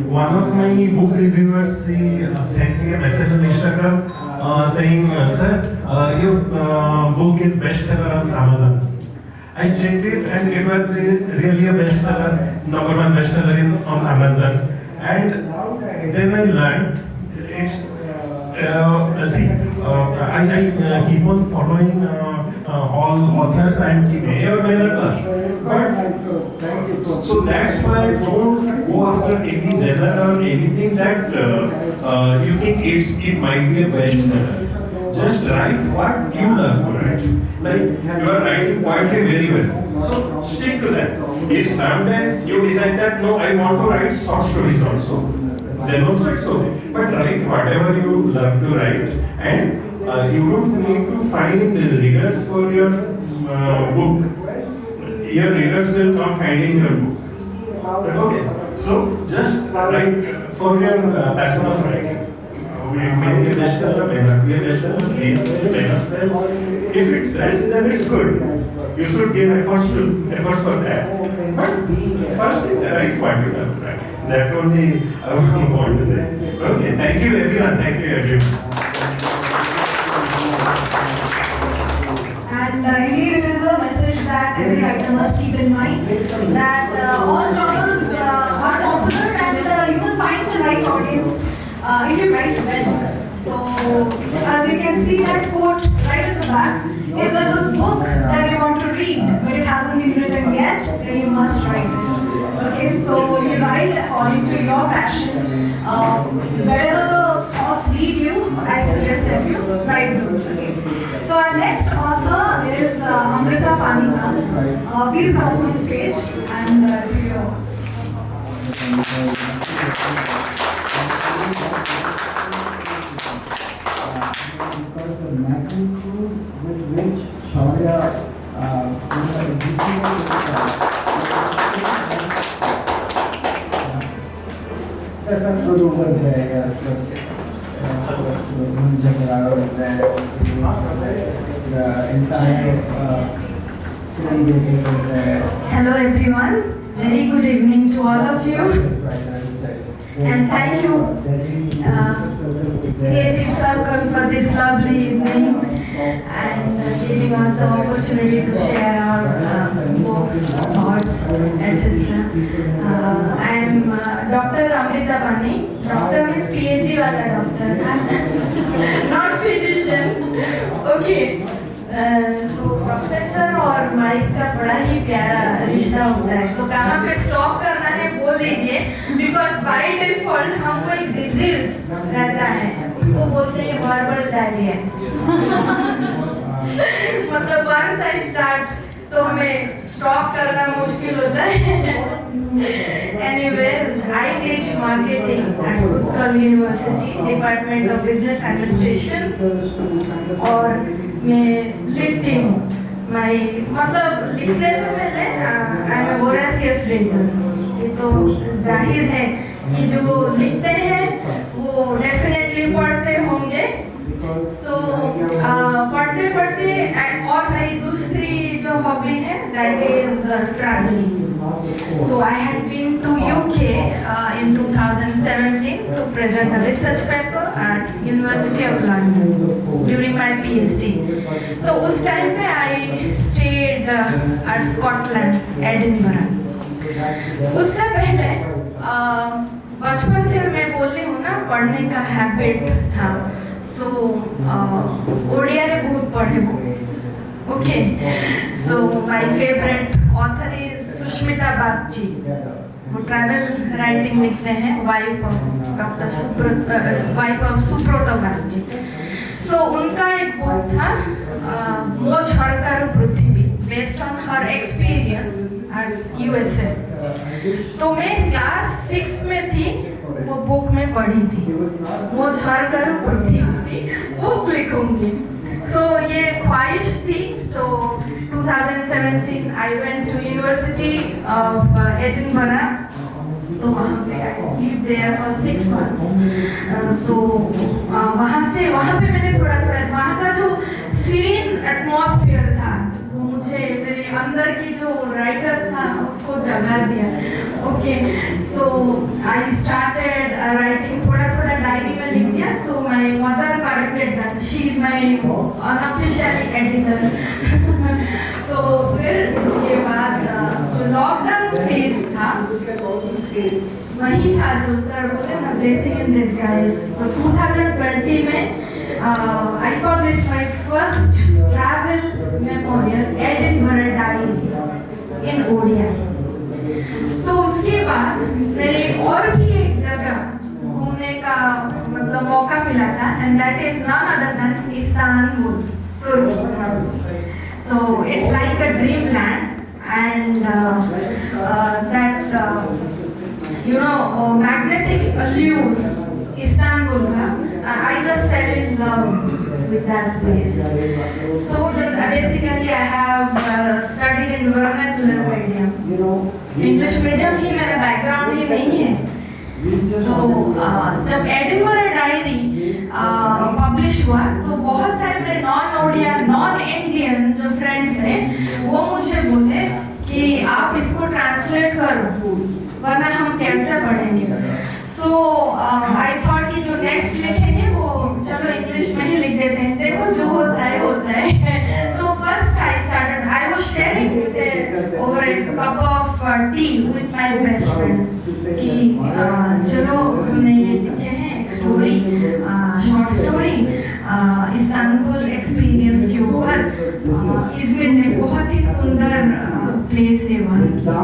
one of my book reviewers sent me a message on Instagram saying, "Sir, your book is bestseller on Amazon." I checked it, and it was really a bestseller, #1 bestseller on Amazon. And then I learned it's I keep on following all authors and keep but so that's why I don't go after any genre or anything that you think it might be a bestseller. Just write what you love to write. Like you are writing poetry very well, so stick to that. If someday you decide that no, I want to write short stories also, then also it's okay. But write whatever you love to write, and you don't need to find readers for your book. Your readers will come finding your book. Okay, so just write for your passion of writing. It may be a bestseller, may not be a bestseller, may not sell. If it sells, then it's good. You should give efforts for that. But first thing, write what you love to write. That only I want to say. Okay, thank you everyone. Thank you everyone. And indeed, it is a message that every writer must keep in mind, that all genres are popular, and you will find the right audience if you write well. So, as you can see that quote right at the back, if there's a book that you want to read, but it hasn't been written yet, then you must write it. Okay, so you write according to your passion. Wherever the thoughts lead you, I suggest that you write those. Okay. So our next author is Amrita Panika. Please come on stage and see your. Hello everyone, very good evening to all of you, and thank you Creative Circle for this lovely evening and giving us the opportunity to share our books, thoughts, etc. I am Dr. Amrita Pani. Doctor means PhD wala doctor, not physician. Okay. So professor और mic का बड़ा ही प्यारा रिश्ता होता है, तो कहाँ पे स्टॉप करना है बोल दीजिए, बिकॉज बाय डिफॉल्ट हमको एक डिजीज रहता है, उसको बोलते हैं वर्बल डायरिया। मतलब वंस आई स्टार्ट तो हमें स्टॉप करना मुश्किल होता है। Anyways, I teach marketing at Utkal University, Department of Business Administration, और मैं लिखती हूँ। मतलब लिखने से पहले आई एम वोरेशियस रीडर। ये तो जाहिर है कि जो लिखते हैं वो डेफिनेटली पढ़ते होंगे। सो पढ़ते पढ़ते और मेरी दूसरी जो हॉबी है that is travelling. So I had been to UK in 2017 to present a research paper at University of London during my PhD. तो उस टाइम पे I stayed at Scotland, Edinburgh. उससे पहले बचपन से मैं बोल रही हूँ ना, पढ़ने का हैबिट था। So ओडिया रे बहुत पढ़े वो। Okay. So my favorite author is Sushmita Bagchi. वो ट्रैवल राइटिंग लिखते हैं, wife of Subrata Bagchi. So उनका एक बुक था Mojh Harkaru Prithvi, based on her experience at USA. तो मैं क्लास 6 में थी, वो बुक में पढ़ी थी, मोझ हरकारु पृथ्वी बुक लिखूंगी। सो ये ख्वाहिश थी। सो 2017 I went to University of Edinburgh. तो वहाँ पे I lived there for 6 months. So वहाँ पे मैंने थोड़ा वहाँ का जो सीरीन एटमॉस्फेयर था, वो मुझे मेरे अंदर की जो राइटर था उसको जगा दिया। Okay, so I started writing, थोड़ा थोड़ा डायरी में लिख दिया, तो my mother corrected that, she is my unofficially editor. तो फिर उसके बाद जो लॉकडाउन फेज था वही था जो सर बोले ना, ब्लेसिंग इन डिस्गाइज। तो 2020 में I published my first travel memorial, Edinburgh Diary in ODI। तो उसके बाद मेरे और भी एक जगह घूमने का मतलब मौका मिला था, and that is none other than Istanbul, Turkey। So it's like a dreamland, and that you know magnetic allure Istanbul ka, I just fell in love with that place. So basically I have studied in vernacular medium, English medium ही मेरा background ही नहीं है। तो जब Edinburgh diary publish हुआ तो बहुत सारे मेरे नॉन ओडिया नॉन इंडियन जो फ्रेंड्स हैं वो मुझे बोले कि आप इसको ट्रांसलेट करो वरना हम कैसे पढ़ेंगे। सो आई थॉट कि जो नेक्स्ट लिखेंगे वो चलो इंग्लिश में ही लिख देते हैं, देखो जो होता है होता है। So first I started, I was sharing over A cup of T with my best friend कि चलो हमने ये लिखे हैं एक story, short story Istanbul experience के ऊपर। इज़मिर में बहुत ही सुंदर प्लेस है, वहाँ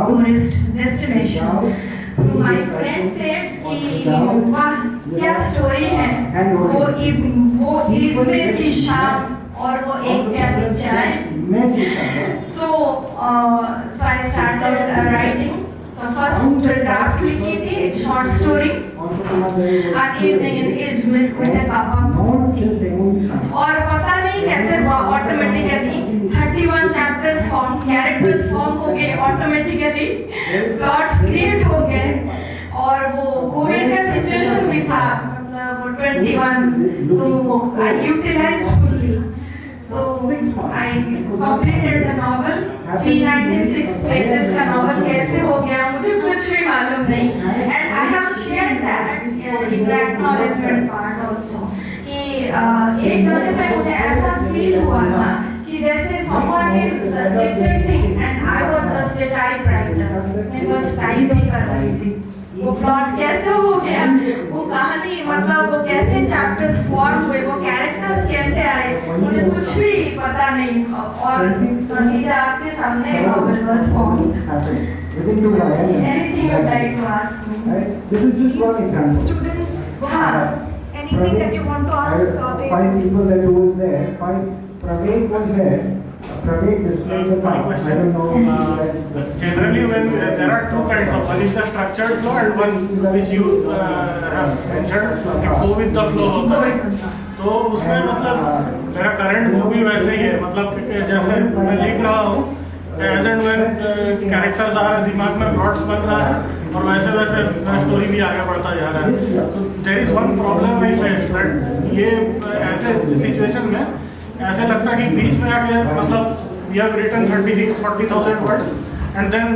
tourist destination. So my friend said कि वाह क्या स्टोरी है, वो इज़मिर की शाम और वो एक प्याली चाय। So I started writing। First draft लिखी थी एक short story, an evening in Izmir with a cup of tea। और पता नहीं कैसे automatically 31 chapters form, characters form हो गए ऑटोमेटिकली, प्लॉट्स क्रिएट हो गए, और वो कोविड का सिचुएशन भी था, मतलब वो 21, तो I utilize fully. So I completed the novel, 396 pages का novel कैसे हो गया मुझे कुछ भी मालूम नहीं, and I have shared that in the acknowledgement part also कि एक जगह पे मुझे ऐसा फील हुआ था कि जैसे someone is dictating and I was just a typewriter, मैं बस टाइप ही कर रही थी। वो प्लॉट कैसे हो गया, वो कहानी मतलब वो कैसे चैप्टर्स फॉर्म हुए, वो कैरेक्टर्स कैसे आए, मुझे कुछ भी पता नहीं, और नतीजा आपके सामने नॉवेल बस form. Anything you'd like to ask me? This is just one example. Students, हाँ, anything that you want to ask? Five people that was there. Praveen was there. Praveen displayed the part. I don't know. Generally, when there are two kinds of, one is the structured flow and one which you have mentioned, go with the flow होता है। तो उसमें मतलब मेरा current book भी वैसे ही है, मतलब कि जैसे मैं लिख रहा हूँ, एज एंड व्हेन कैरेक्टर्स आ रहे हैं दिमाग में, प्लॉट्स बन रहा है, और वैसे वैसे स्टोरी भी आगे बढ़ता जा रहा है। तो there is one problem I face that ये ऐसे सिचुएशन में ऐसे लगता है कि बीच में आके मतलब we have written 36-40,000 words and then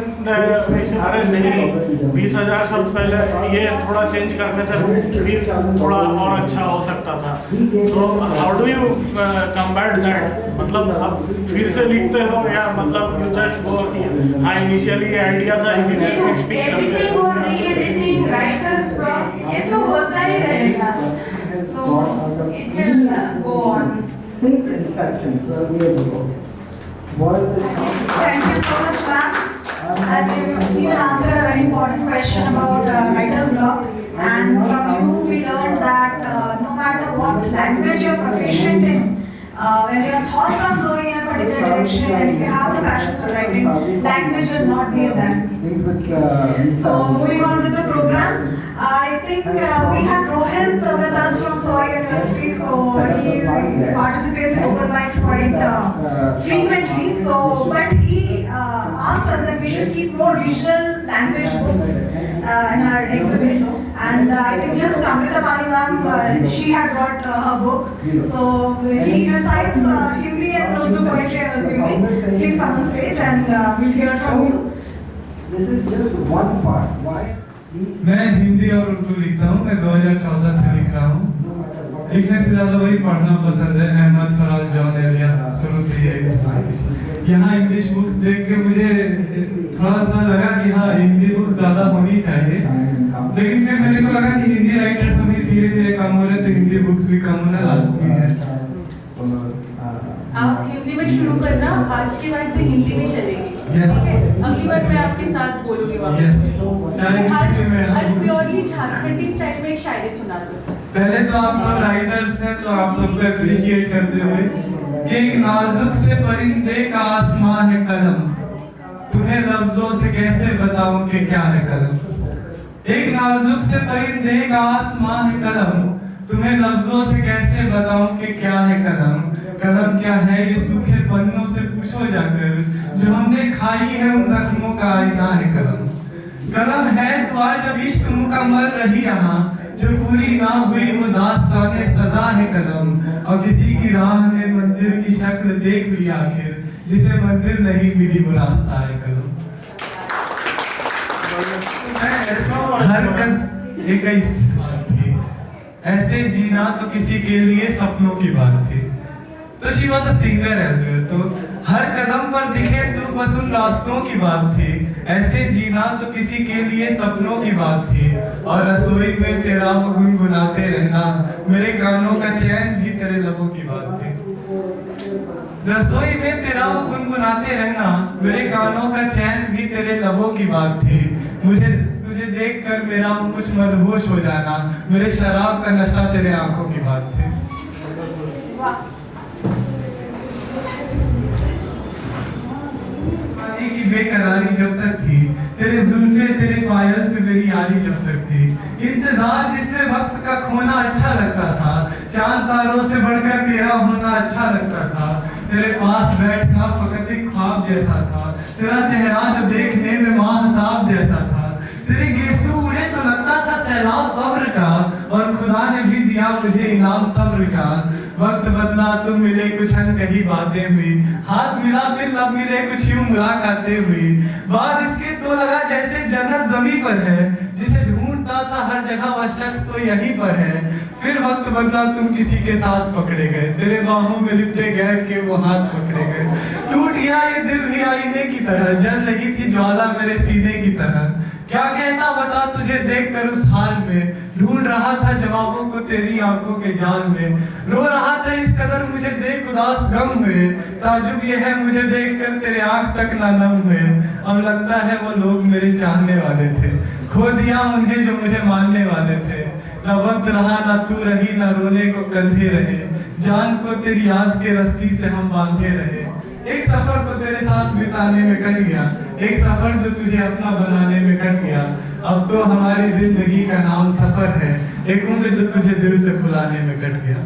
अरे नहीं 20,000 शब्द पहले ये थोड़ा चेंज करने से फिर थोड़ा और अच्छा हो सकता था। So how do you combat that, मतलब आप फिर से लिखते हो या मतलब यू जस्ट गो कि हाँ इनिशियली आइडिया था इसी से 60 एडिटिंग और री-एडिटिंग, राइटर्स ब्लॉक, ये तो होता ही रहेगा, so it will go on. Since inception, so years ago, was the Thank you so much, ma'am. And you even answered a very important question about writer's block. And from you, we learned that no matter what language you're proficient in, when your thoughts are flowing in a particular direction, and if you have the passion for writing, language will not be a barrier. So moving on with the program, I think we have Rohit with us from Soy University, so he participates in open mics quite frequently. So, but he asked us that we should keep more regional language books in our exhibit, And I think just Amrita Pani ma'am, she had brought her book. So he recites Hindi and Urdu poetry, I'm assuming. Please come on stage and we'll hear from you. This is just one part. Why? मैं हिंदी और उर्दू लिखता हूँ। मैं 2014 से लिख रहा हूँ। लिखने से ज़्यादा वही पढ़ना पसंद है। अहमद फराज जॉन एलिया शुरू से यही। यहाँ इंग्लिश बुक्स देख के मुझे थोड़ा सा लगा कि हाँ हिंदी बुक्स ज़्यादा होनी चाहिए, लेकिन फिर मेरे को लगा कि हिंदी राइटर्स अभी धीरे धीरे कम हो रहे, तो हिंदी बुक्स भी कम होना लाजमी है। आप हिंदी में शुरू करना, आज के बाद से हिंदी में चलेंगे। अगली बार मैं आपके साथ बोलूंगी वापस। आज प्योरली झारखंडी स्टाइल में एक शायरी सुना दो। पहले तो आप सब राइटर्स हैं, तो आप सबको अप्रिशिएट करते हुए, एक नाजुक से परिंदे का आसमां है कलम, तुम्हें लफ्जों से कैसे बताऊं कि क्या है कलम। एक नाजुक से परिंदे का आसमां है कलम, तुम्हें लफ्जों से कैसे बताऊं कि क्या है कलम। कलम क्या है ये सूखे पन्नों से पूछो जाकर, जो हमने खाई है उन जख्मों का आईना है कलम। कलम है दुआ जब इश्क मुकम्मल रही यहाँ, जो पूरी ना हुई वो दास्ताने सजा है कलम। और किसी की राह में मंजिल की शक्ल देख ली आखिर, जिसे मंजिल नहीं मिली वो रास्ता है कलम। हरकत एक ऐसी बात थी, ऐसे जीना तो किसी के लिए सपनों की बात थी। तो she was a singer as well. तो हर कदम पर दिखे तू बस उन रास्तों की बात थी, ऐसे जीना तो किसी के लिए सपनों की बात थी। और रसोई में तेरा वो गुनगुनाते रहना, मेरे कानों का चैन भी तेरे लबों की बात थी। रसोई में तेरा वो गुनगुनाते रहना, मेरे कानों का चैन भी तेरे लबों की बात थी। मुझे तुझे देखकर मेरा वो कुछ मदहोश हो जाना, मेरे शराब का नशा तेरे आंखों की बात थी। की बेकरारी जब तक थी, तेरे जुल्फे तेरे पायल से मेरी यारी जब तक थी। इंतजार जिसमें वक्त का खोना अच्छा लगता था, चांद तारों से बढ़कर तेरा होना अच्छा लगता था। तेरे पास बैठना फकत एक ख्वाब जैसा था, तेरा चेहरा जो देखने में माहताब जैसा था। तेरे गेसू उड़े तो लगता था सैलाब अब्र का, और खुदा ने भी दिया मुझे इनाम सब्र का। वक्त बदला तुम मिले कुछ अनकही बातें हुई, हाथ मिला फिर लब मिले कुछ यूं मुलाकातें हुई। बाद इसके तो लगा जैसे जन्नत जमीन पर है, जिसे ढूंढता था हर जगह वह शख्स तो यहीं पर है। फिर वक्त बदला तुम किसी के साथ पकड़े गए, तेरे बाहों में लिपटे गैर के वो हाथ पकड़े गए। टूट गया ये दिल भी आईने की तरह, जल रही थी ज्वाला मेरे सीने की तरह। क्या कहता बता तुझे देखकर उस हाल में, ढूंढ रहा था जवाबों को तेरी आंखों के जाल में। रो रहा था इस कदर मुझे देख उदास गम हुए, ताजुब ये है मुझे देखकर तेरे आंख तक ना नम हुए। अब लगता है वो लोग मेरे चाहने वाले थे, खो दिया उन्हें जो मुझे मानने वाले थे। न वक्त रहा ना तू रही, ना रोने को कंधे रहे, जान को तेरी याद के रस्सी से हम बांधे रहे। एक सफर तो तेरे साथ बिताने में कट गया, एक सफर जो तुझे अपना बनाने में कट गया। अब तो हमारी जिंदगी का नाम सफर है, एक उम्र जो तुझे दिल से भुलाने में कट गया।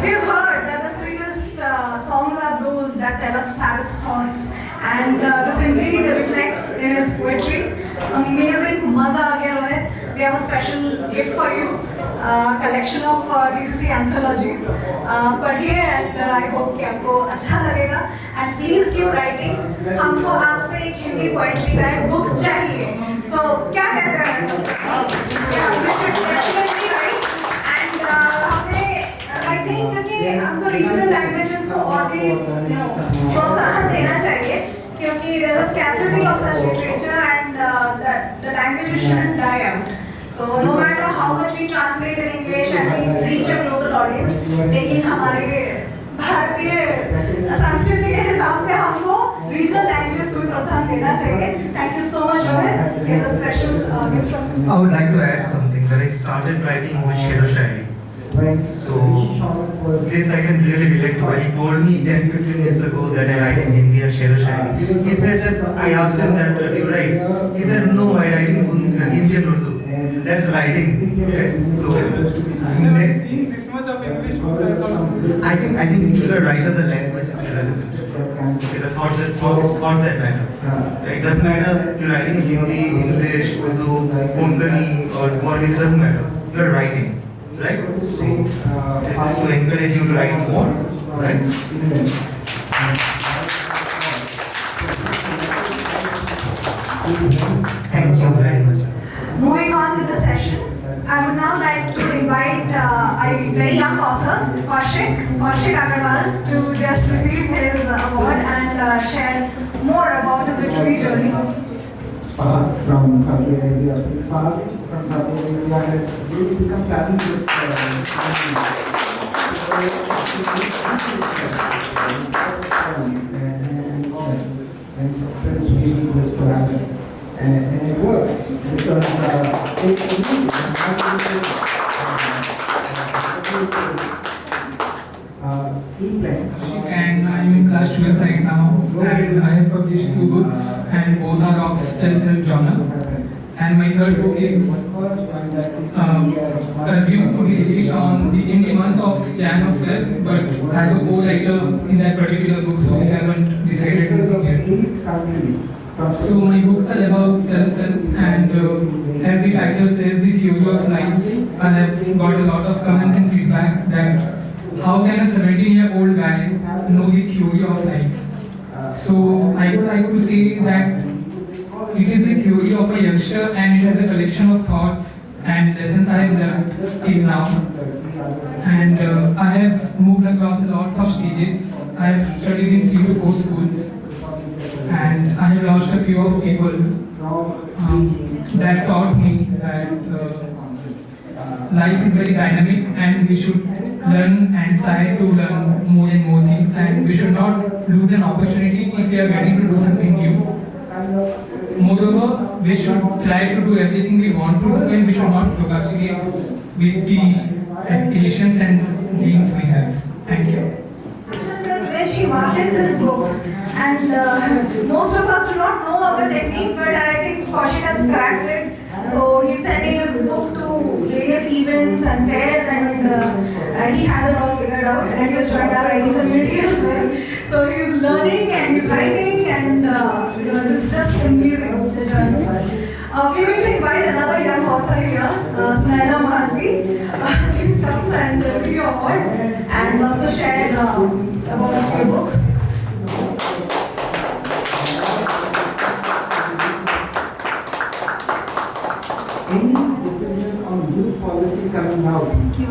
We've heard that the sweetest songs are those that tell of saddest thoughts, and this indeed reflects in his poetry. Amazing, मजा आ गया है। We have a special gift for you, collection of TCC anthologies. पढ़िए and I hope कि आपको अच्छा लगेगा, and please keep writing. हमको आपसे एक हिंदी पोएट्री का एक बुक चाहिए, so क्या कहते हैं? We should definitely write, and हमें I think कि हमको regional languages को और भी प्रोत्साहन देना चाहिए, क्योंकि there is scarcity of such literature, and the languages shouldn't die out. So no matter how much we translate in English and we reach a global audience, लेकिन हमारे भारतीय संस्कृति के हिसाब से हमको regional languages को भी प्रोत्साहन देना चाहिए. Thank you so much, Rohit. Here's a special gift from. I would like to add something that I started writing with Shero Shairi. So this I can really relate to. When he told me 10-15 years ago that I write in Hindi and Shero Shairi, he said that I asked him that do you write? He said no, I write in Hindi and Urdu. That's writing. Okay? So this much of English book. I think if you're a writer, the language is irrelevant. Okay, the thoughts that matter. Right? It doesn't matter you're writing in Hindi, English, Urdu, Konkani, or Gujarati, it doesn't matter. You're writing, right? So this is to encourage you to write more, right? Thank you very much. Moving on with the session, I would now like to invite a very young author, Kaushik Agarwal, to just receive his award and share more about his literary journey. From Saudi Arabia, from Saudi Arabia has really become talented. And some friends really was to happen. And it worked because and I'm in class 12 right now, and I have published 2 books, and both are of self-help genre. And my third book is assumed to be released in the month of Jan or Feb, but I have a co-writer in that particular book, so we haven't decided anything yet. So my books are about self-help, and as the title says, the theory of life. I have got a lot of comments and feedbacks that how can a 17-year-old guy know the theory of life? So I would like to say that it is the theory of a youngster, and it has a collection of thoughts and lessons I have learned till now. And I have moved across lots of stages. I have studied in 3 to 4 schools, and I have lost a few of people that taught me that life is very dynamic, and we should learn and try to learn more and more things, and we should not lose an opportunity if we are getting to do something new. Moreover, we should try to do everything we want to do, and we should not procrastinate with the aspirations and dreams we have. Thank you. When she markets his books, and most of us do not know of the techniques, but I think Kaushik has cracked it. So he's sending his book to various events and fairs, and he has it all figured out, and he has joined our writing community as well. So he's learning and he's writing, and it's just amazing, the journey. We're going to invite another young author here, Snaila Mohanty. Please come and receive your award, and also share about your books. Any decision on youth policy coming out? Thank you.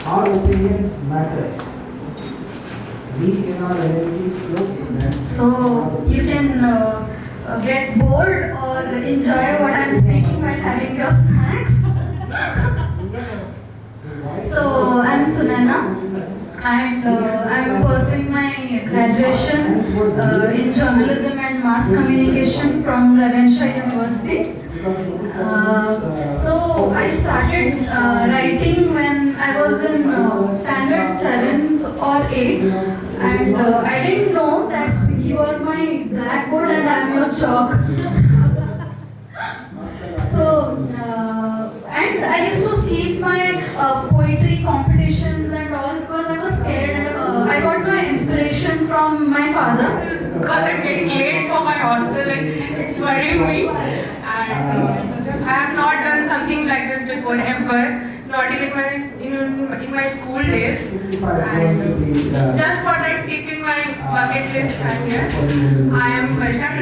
Our opinion matters. We in our energy close. So you can get bored or enjoy what I'm speaking while having your snacks. So I'm Sunana, and I'm pursuing my graduation in journalism and mass communication from Ravenshaw University. So I started writing when I was in standard 7th or 8th, and I didn't know that you are my blackboard and I am your chalk. So, and I used to skip my poetry competitions and all because I was scared. I got my inspiration from my father. Because I'm getting late for my hostel and it's worrying me. And I have not done something like this before ever, not even in my school days. And just what I tick in my bucket list right here. I am Vaishak,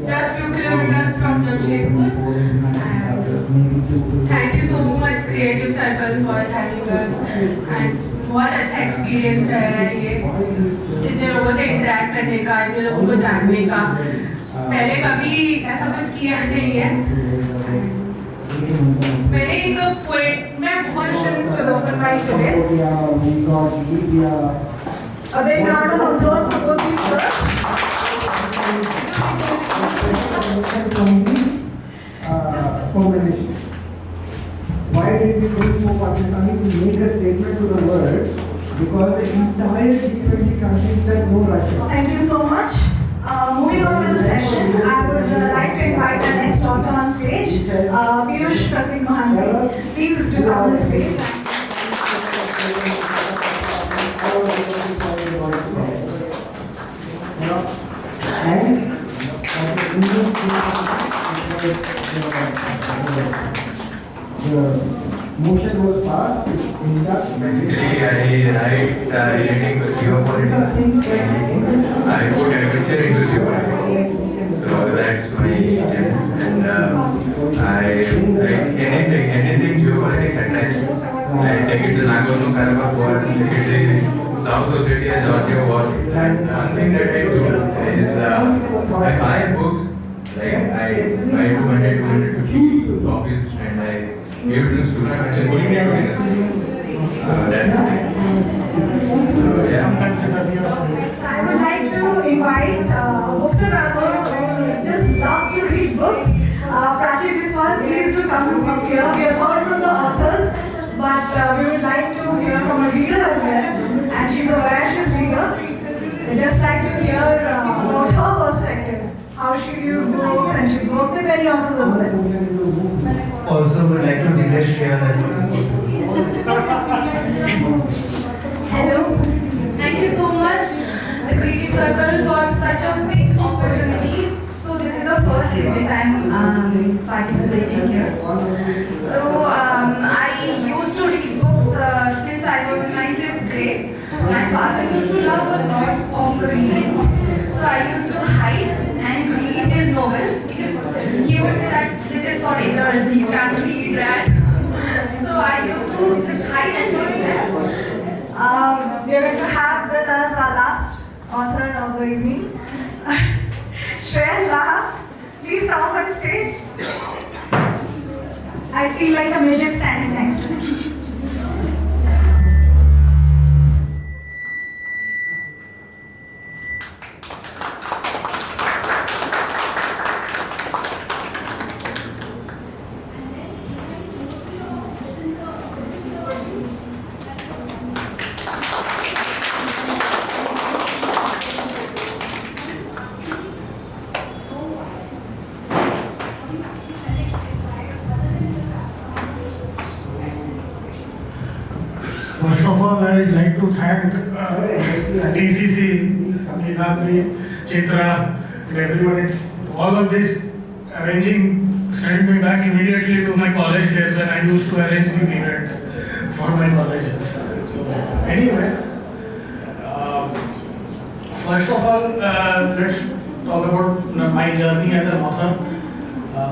just few kilometers from Jamshedpur. Thank you so much Creative Circle for having us, and बहुत अच्छा experience रहा है ये इतने लोगों से interact करने का, इतने लोगों को जानने का। पहले कभी ऐसा कुछ किया नहीं है। मैंने एक पोएट मैं बहुत to open mic today. A big round of applause for both these girls. Why did we go for Pakistani to make a statement to the world? Because the entire G20 contains that no Russia. Thank you so much. Moving on with the session, I would like to invite our next author on stage, Piyush Pratik Mohanty. Please do come on stage. And the motion was passed in the... Basically, I write relating to geopolitics. I put adventure into geopolitics. So that's my channel. And I write anything geopolitics attached. I take it to Nagorno-Karabakh war, take it to South Ossetia, Georgia war. And one thing that I do is I buy books, like I buy 200-250 copies and I give it to students and give it to us. So that's it. So yeah. I would like to invite Bhubaneswar who just loves to read books. Bhubaneswar, please do come up here. We have heard from the authors, but we would like to hear from a reader as well. And she's a voracious reader. We'd just like to hear about her perspective, how she views books, and she's worked with many authors as well. Also, would like to relay share as much as possible. Hello, thank you so much, the Creative Circle, for such a big opportunity. So this is the first event I'm participating here. So I used to read books since I was in my 5th grade. My father used to love a lot of reading. So I used to hide and read his novels because he would say that this is for adults, you can't read that. So I used to just hide and read them. We are going to have with us our last author of the evening, Shreyan Laha. Please come up on stage. I feel like a midget standing next to me. First of all, I'd like to thank TCC, Niladri, Chitra, and everybody. All of this arranging sent me back immediately to my college days when I used to arrange these events for my college. So anyway, first of all, let's talk about my journey as an author.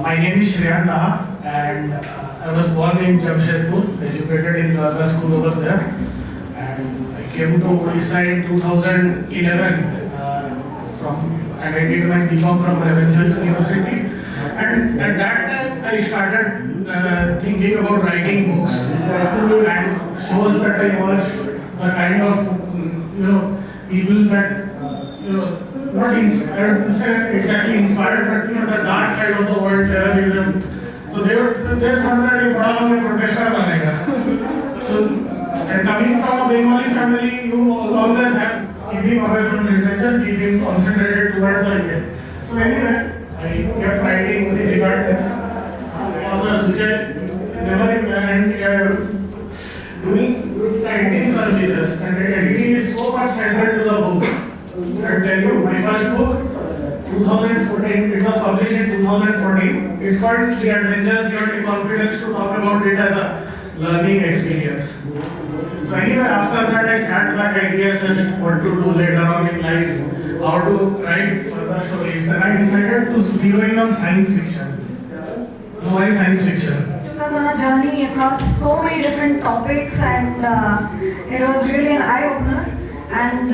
My name is Shreyan Laha, and I was born in Jamshedpur, educated in Bocca school over there, and I came to Odisha in 2011 and I did my BCom from Bhubaneswar University. And at that time, I started thinking about writing books and shows that I watched, the kind of people that not inspired, exactly inspired, but the dark side of the world, terrorism. So they thought that you bada protester banega. So, and coming from a Bengali family, you always have keeping away from literature, keeping concentrated towards ideas. So anyway, I kept writing regardless authors which I never and doing editing services. And editing is so much central to the book. I'll tell you, my first book, 2014, it was published in 2014. It's called The Adventures Beyond Confidence, to talk about it as a learning experience. So anyway, after that I sat back, I researched what to do later on in life, how to write further stories. Then I decided to zero in on science fiction. Why science fiction? It was on a journey across so many different topics, and it was really an eye-opener. And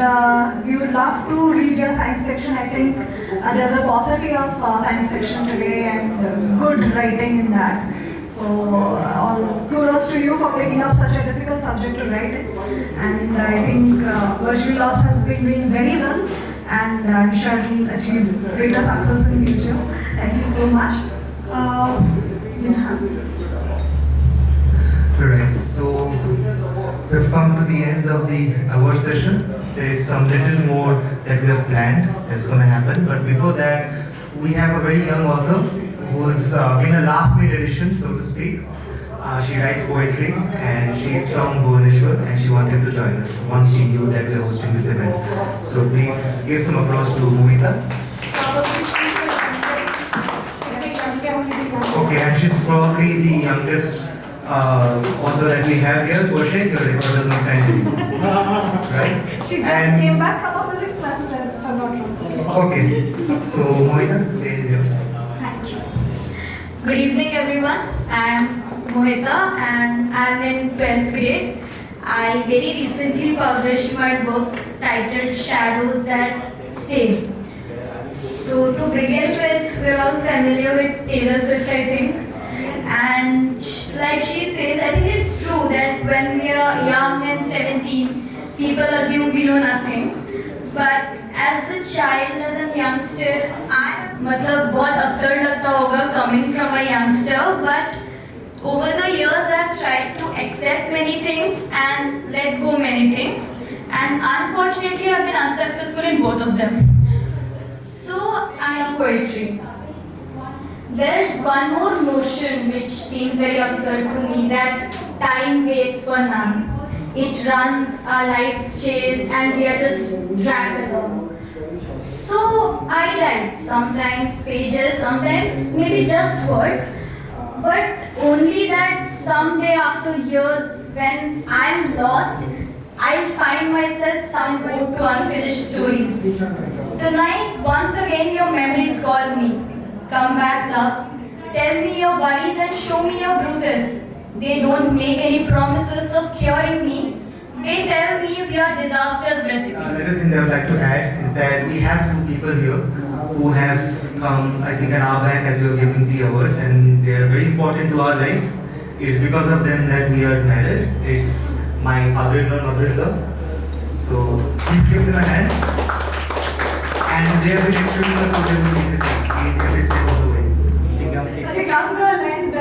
we would love to read your science fiction. I think there's a paucity of science fiction today and good writing in that. So all kudos to you for picking up such a difficult subject to write it. And I think Virtual Lost has been doing very well, and I'm sure it will achieve greater success in the future. Thank you so much. Alright, so we've come to the end of the award session. There is some little more that we have planned that's going to happen. But before that, we have a very young author who's been a last minute addition, so to speak. She writes poetry and she's from Bhubaneswar and she wanted to join us once she knew that we are hosting this event. So please give some applause to Bhumita. probably the youngest author that we have here. Goshe, your record does not stand. Right? She just came back from a physics class, if I'm not wrong. Okay. So, Mohita, say yours. Thank you. Good evening, everyone. I am Mohita and I am in 12th grade. I very recently published my book titled Shadows That Stay. So to begin with, we're all familiar with Taylor Swift, I think. And like she says, I think it's true that when we are young and 17, people assume we know nothing. But as a child, as a youngster, मतलब बहुत absurd लगता होगा coming from a youngster, but over the years I've tried to accept many things and let go many things, and unfortunately I've been unsuccessful in both of them. So I love poetry. There's one more notion which seems very absurd to me, that time waits for none. It runs our life's chase and we are just dragged along. So I write, sometimes pages, sometimes maybe just words, but only that someday after years when I'm lost, I'll find myself some road to unfinished stories. Tonight, once again your memories call me. Come back, love. Tell me your worries and show me your bruises. They don't make any promises of curing me. They tell me we are disaster's recipe. Another thing that I would like to add is that we have two people here who have come, I think, an hour back as we were giving the awards, and they are very important to our lives. It's because of them that we are married. It's my father-in-law and mother-in-law. So please give them a hand. And they have been extremely supportive of TCC in every step of the way. Such a young girl, and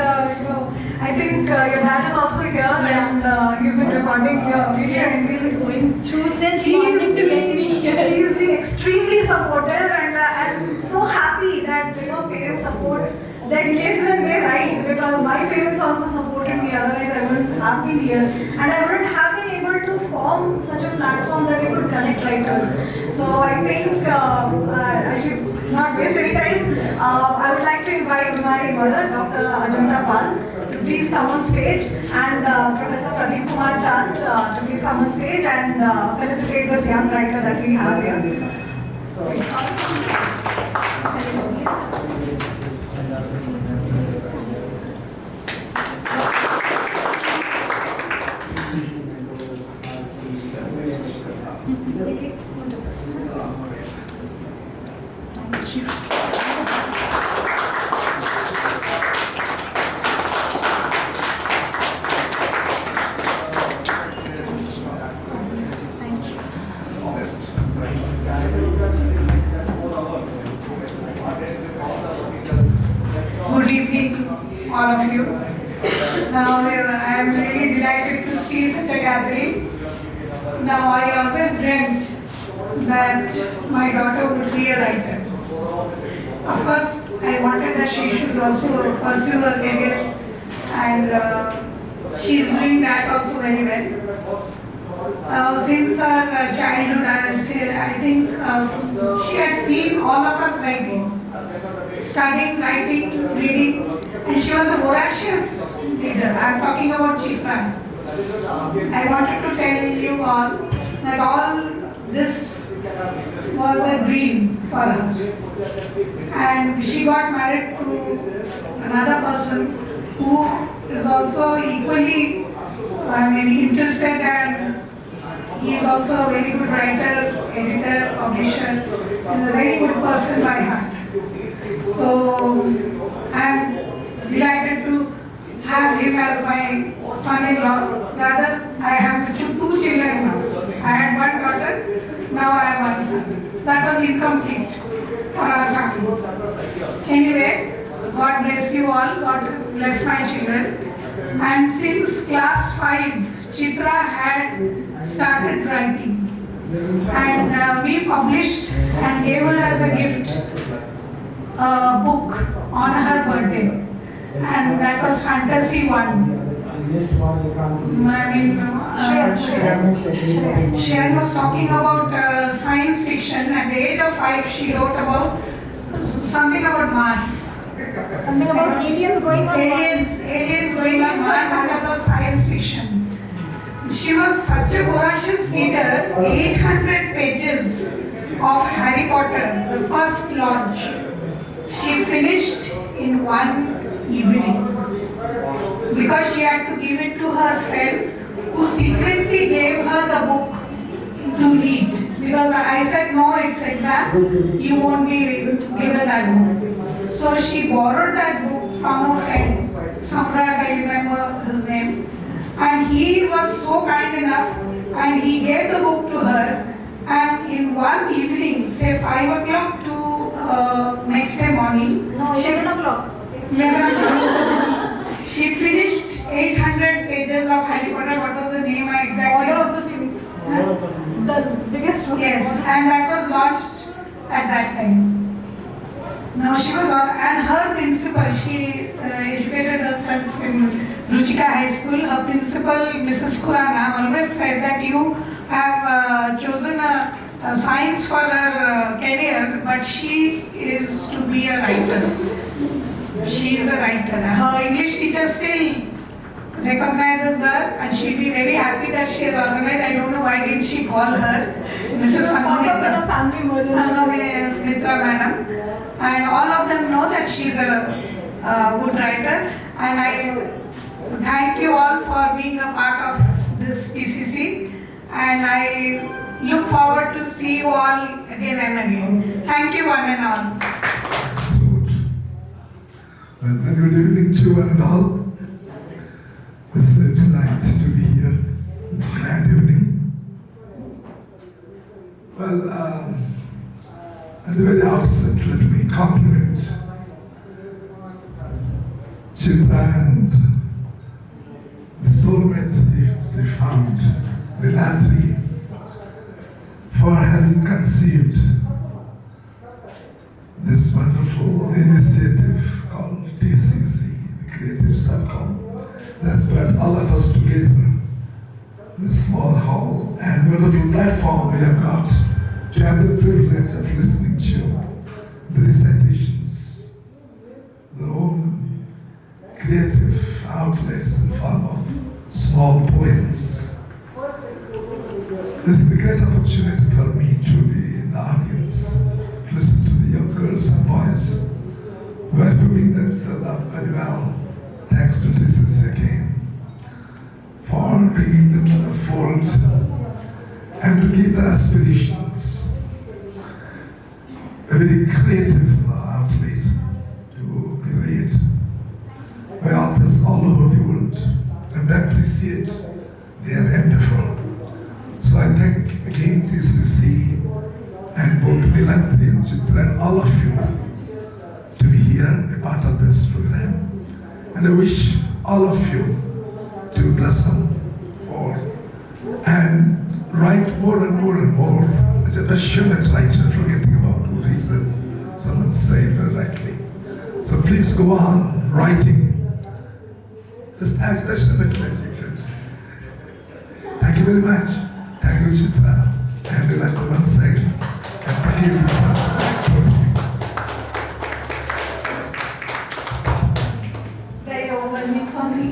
I think your dad is also here, and he's been recording your video, and he's been going through since morning to get me here. He's been extremely supportive, and I'm so happy that parents support their kids when they write, because my parents also supported me, otherwise I wouldn't have been here, and I wouldn't have been able to form such a platform that we could connect writers. So I think I should not waste any time. I would like to invite my mother, Dr. Ajanta Pal, to please come on stage, and Professor Pradeep Kumar Chand to please come on stage and felicitate this young writer that we have here. Good evening, all of you. Now, I am really delighted to see such a gathering. Now, I always dreamt that my daughter would be a writer. Of course, I wanted that she should also pursue her career, and she is doing that also very well. Since her childhood, I think she had seen all of us writing. Studying, writing, reading, and she was a voracious reader. I am talking about Chitra. I wanted to tell you all that all this was a dream for her. And she got married to another person who is also equally interested, and he is also a very good writer, editor, publisher, and a very good person by heart. So I am delighted to have him as my son-in-law. Rather, I have two children now. I had one daughter, now I have one son. That was incomplete for our family. Anyway, God bless you all, God bless my children. And since class 5, Chitra had started writing. And we published and gave her as a gift a book on her birthday, and that was Fantasy 1. Sharon was talking about science fiction. At the age of 5, she wrote about something about Mars. Something about aliens going on Aliens going on Mars, and that was science fiction. She was such a voracious reader, 800 pages of Harry Potter, the first launch. She finished in one evening because she had to give it to her friend who secretly gave her the book to read. Because I said, no, it's exam, you won't be given that book. So she borrowed that book from a friend, Samrat, I remember his name. And he was so kind enough and he gave the book to her, and in one evening, say 5 o'clock to next day morning, No, 11 o'clock. 11 o'clock. She finished 800 pages of Harry Potter. What was the name exactly? Order of the Phoenix. The biggest book. Yes, and that was launched at that time. Now she was on, and her principal, she educated herself in Ruchika High School. Her principal, Mrs. Kurana, always said that you have chosen a science for her career, but she is to be a writer. She is a writer. Her English teacher still recognizes her, and she'll be very happy that she has organized. I don't know why didn't she call her Mrs. Sangha Mitra madam. And all of them know that she is a good writer. And I thank you all for being a part of this TCC. And I look forward to see you all again and again. Thank you one and all. Well, good evening to one and all. It's a delight to be here. It's a grand evening. Well, at the very outset, let me compliment Chitra and the soulmate they found, Niladri, for having conceived this wonderful initiative called TCC, the Creative Circle, that brought all of us together in a small hall and wonderful platform we have got to have the privilege of listening to the recitations, their own creative outlets in the form of small poems. This is a great opportunity for me to be in the audience, to listen to the young girls and boys who are doing themselves up very well. Thanks to TCC again for bringing them to the fold and to give their aspirations a very creative outlet to be read by authors all over the world, and I appreciate their endeavor. So I thank again TCC and both Niladri and Chitra and all of you to be here, a part of this program. And I wish all of you to blossom for and write more and more and more. As a passionate writer, forgetting about who reads as someone said very rightly. So please go on writing just as passionately as you could. Thank you very much. Thank you, Chitra. And we'd like to once again and thank you. Very overwhelming for me.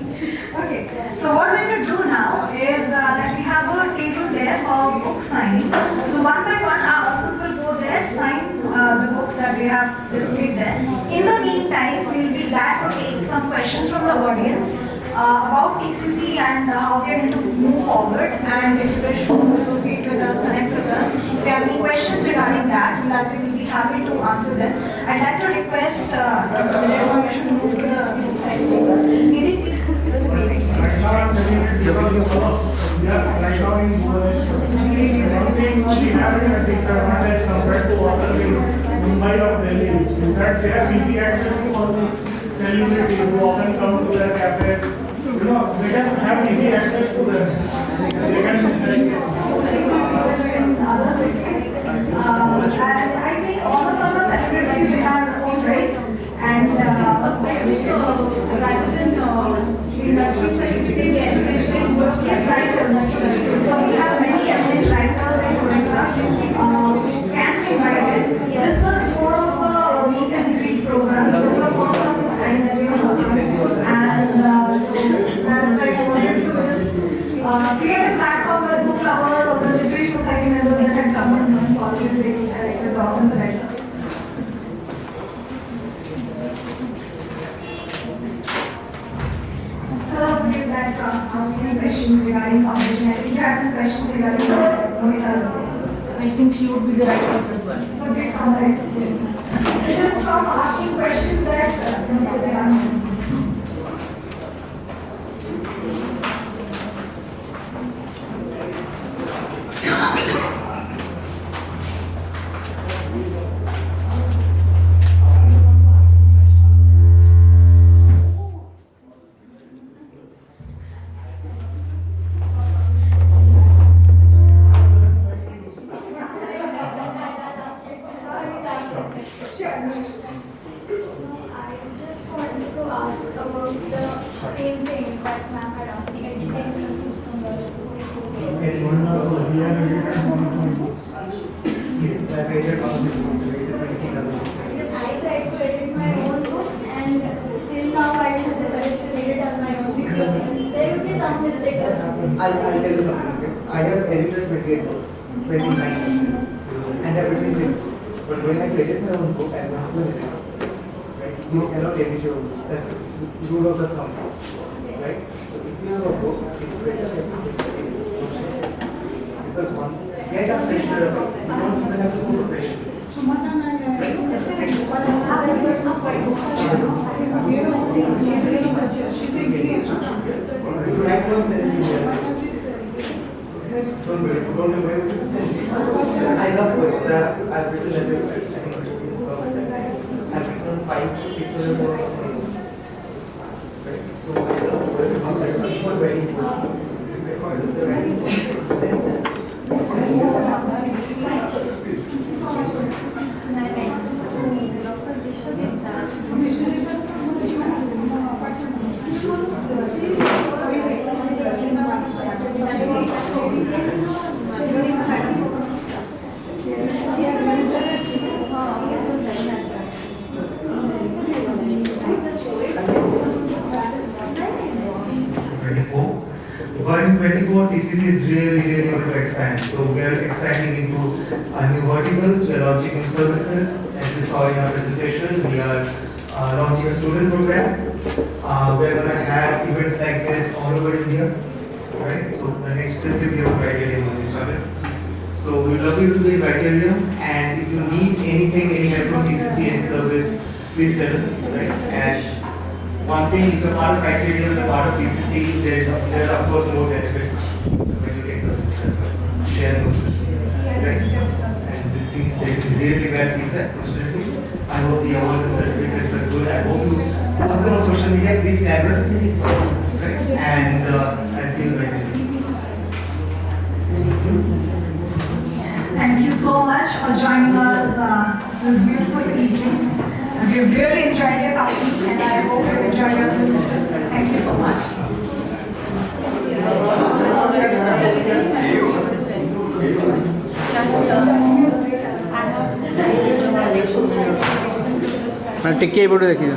Okay, so what we're going to do now is that we have a table there for book signing. So one by one, our authors will go there, sign the books that we have displayed there. In the meantime, we'll be glad to take some questions from the audience about TCC and how we are going to move forward, and if you wish to associate with us, connect with us. If you have any questions regarding that, we'll be happy to answer them. I'd like to request Dr. Vijay Permission to move to the book signing table. Nidhi, please. Right now I'm taking it because we are right now in Bhubaneswar. One thing we have a disadvantage compared to others in Mumbai or Delhi is that they have easy access to all these celebrities who often come to their cafes. You know, they can have easy access to them. They can And I think all of us are celebrities in our own right. And yes, writers. So we have many eminent writers in Odisha who can be invited. This was more of a meet and greet program. So the first questions regarding publishing. I think you had some questions regarding Mohita's books. I think she would be the right person. So please contact. Just stop asking questions that they answer. I'll tell you something. Okay? I have edited 28 books, 29, and I've written 6 books. But when I edit my own book, I have to edit it. Right? You cannot edit your book. That's the rule of the thumb. Right? So if you have a book, it's better that you edit it. Because one, get a pressure of it. You don't even have to go to pressure. If you write one sentence, don't worry with the sentence. I love books. I've written everything. I've written 500-600 books. So I love books. I'm very But in 24, TCC is really going to expand. So we are expanding into new verticals, we are launching new services. As you saw in our presentation, we are launching a student program. We are going to have events like this all over India. Right? So an extensive year of criteria when we started. So we love you to be in criteria, and if you need anything, any help from TCC, any service, please tell us. Right? And one thing, if you're part of criteria, you're part of TCC, there are of course more benefits when you take services as well. Share notes, right? And this thing is taken really bad feedback, fortunately. I hope the awards and certificates are good. I hope you post them on social media, please tag us, right? And I'll see you later. Thank you so much for joining us this beautiful evening. We've really enjoyed your company, and I hope you enjoyed yourselves. Thank you so much. मैं टिक्के board देखी थी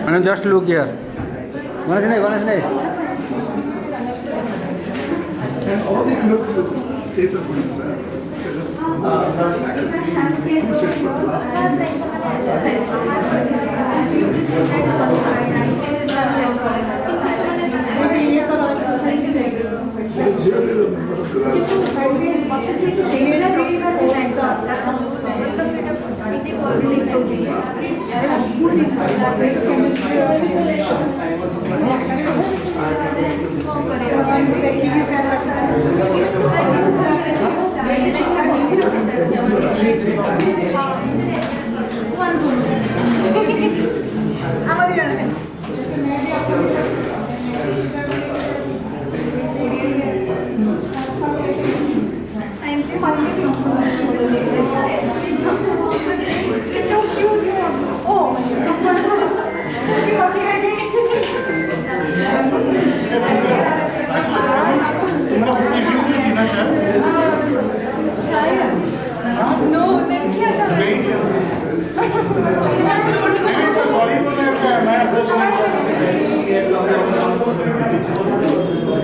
मैंने just look here Ganesh नहीं And all the notes with this paper was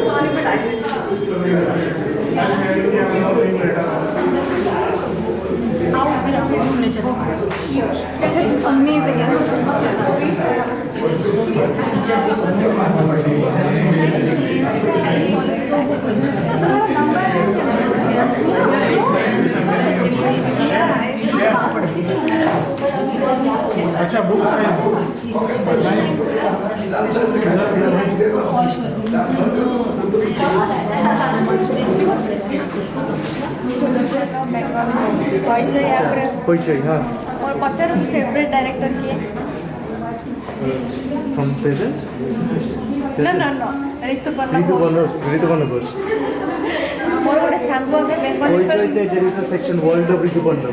Sorry, but I Hoichoi हाँ और पचार favourite director किए from present No, Rituparno Ghosh मोर गोटे song Bengali Hoichoi there is a section world of Rituparno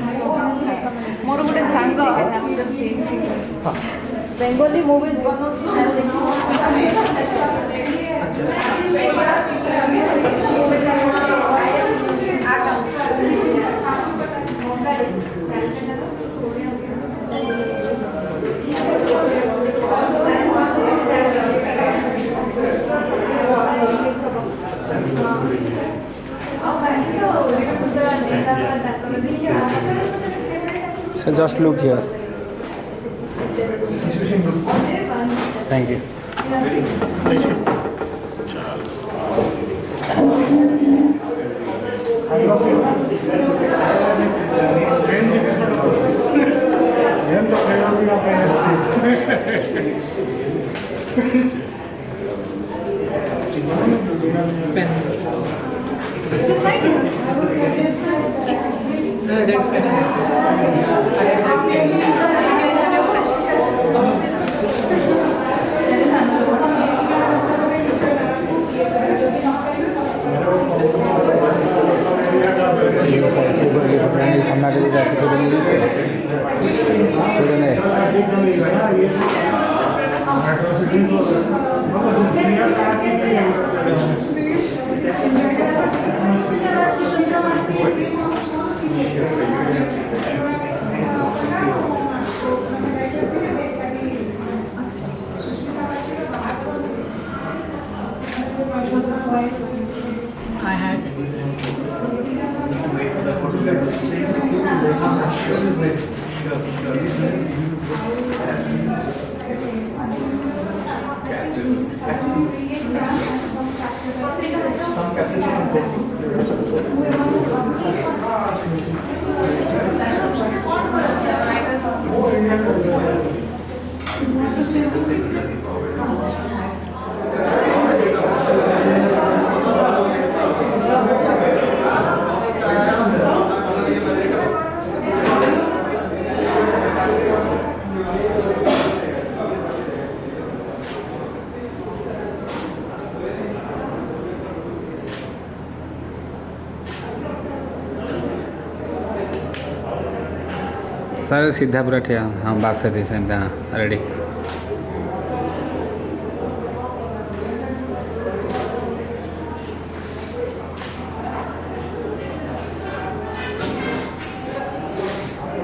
मोर गोटे song Bengali movies So just look here. Thank you. Sir सीधा पूरा ठिया हाँ बात से हाँ रेडी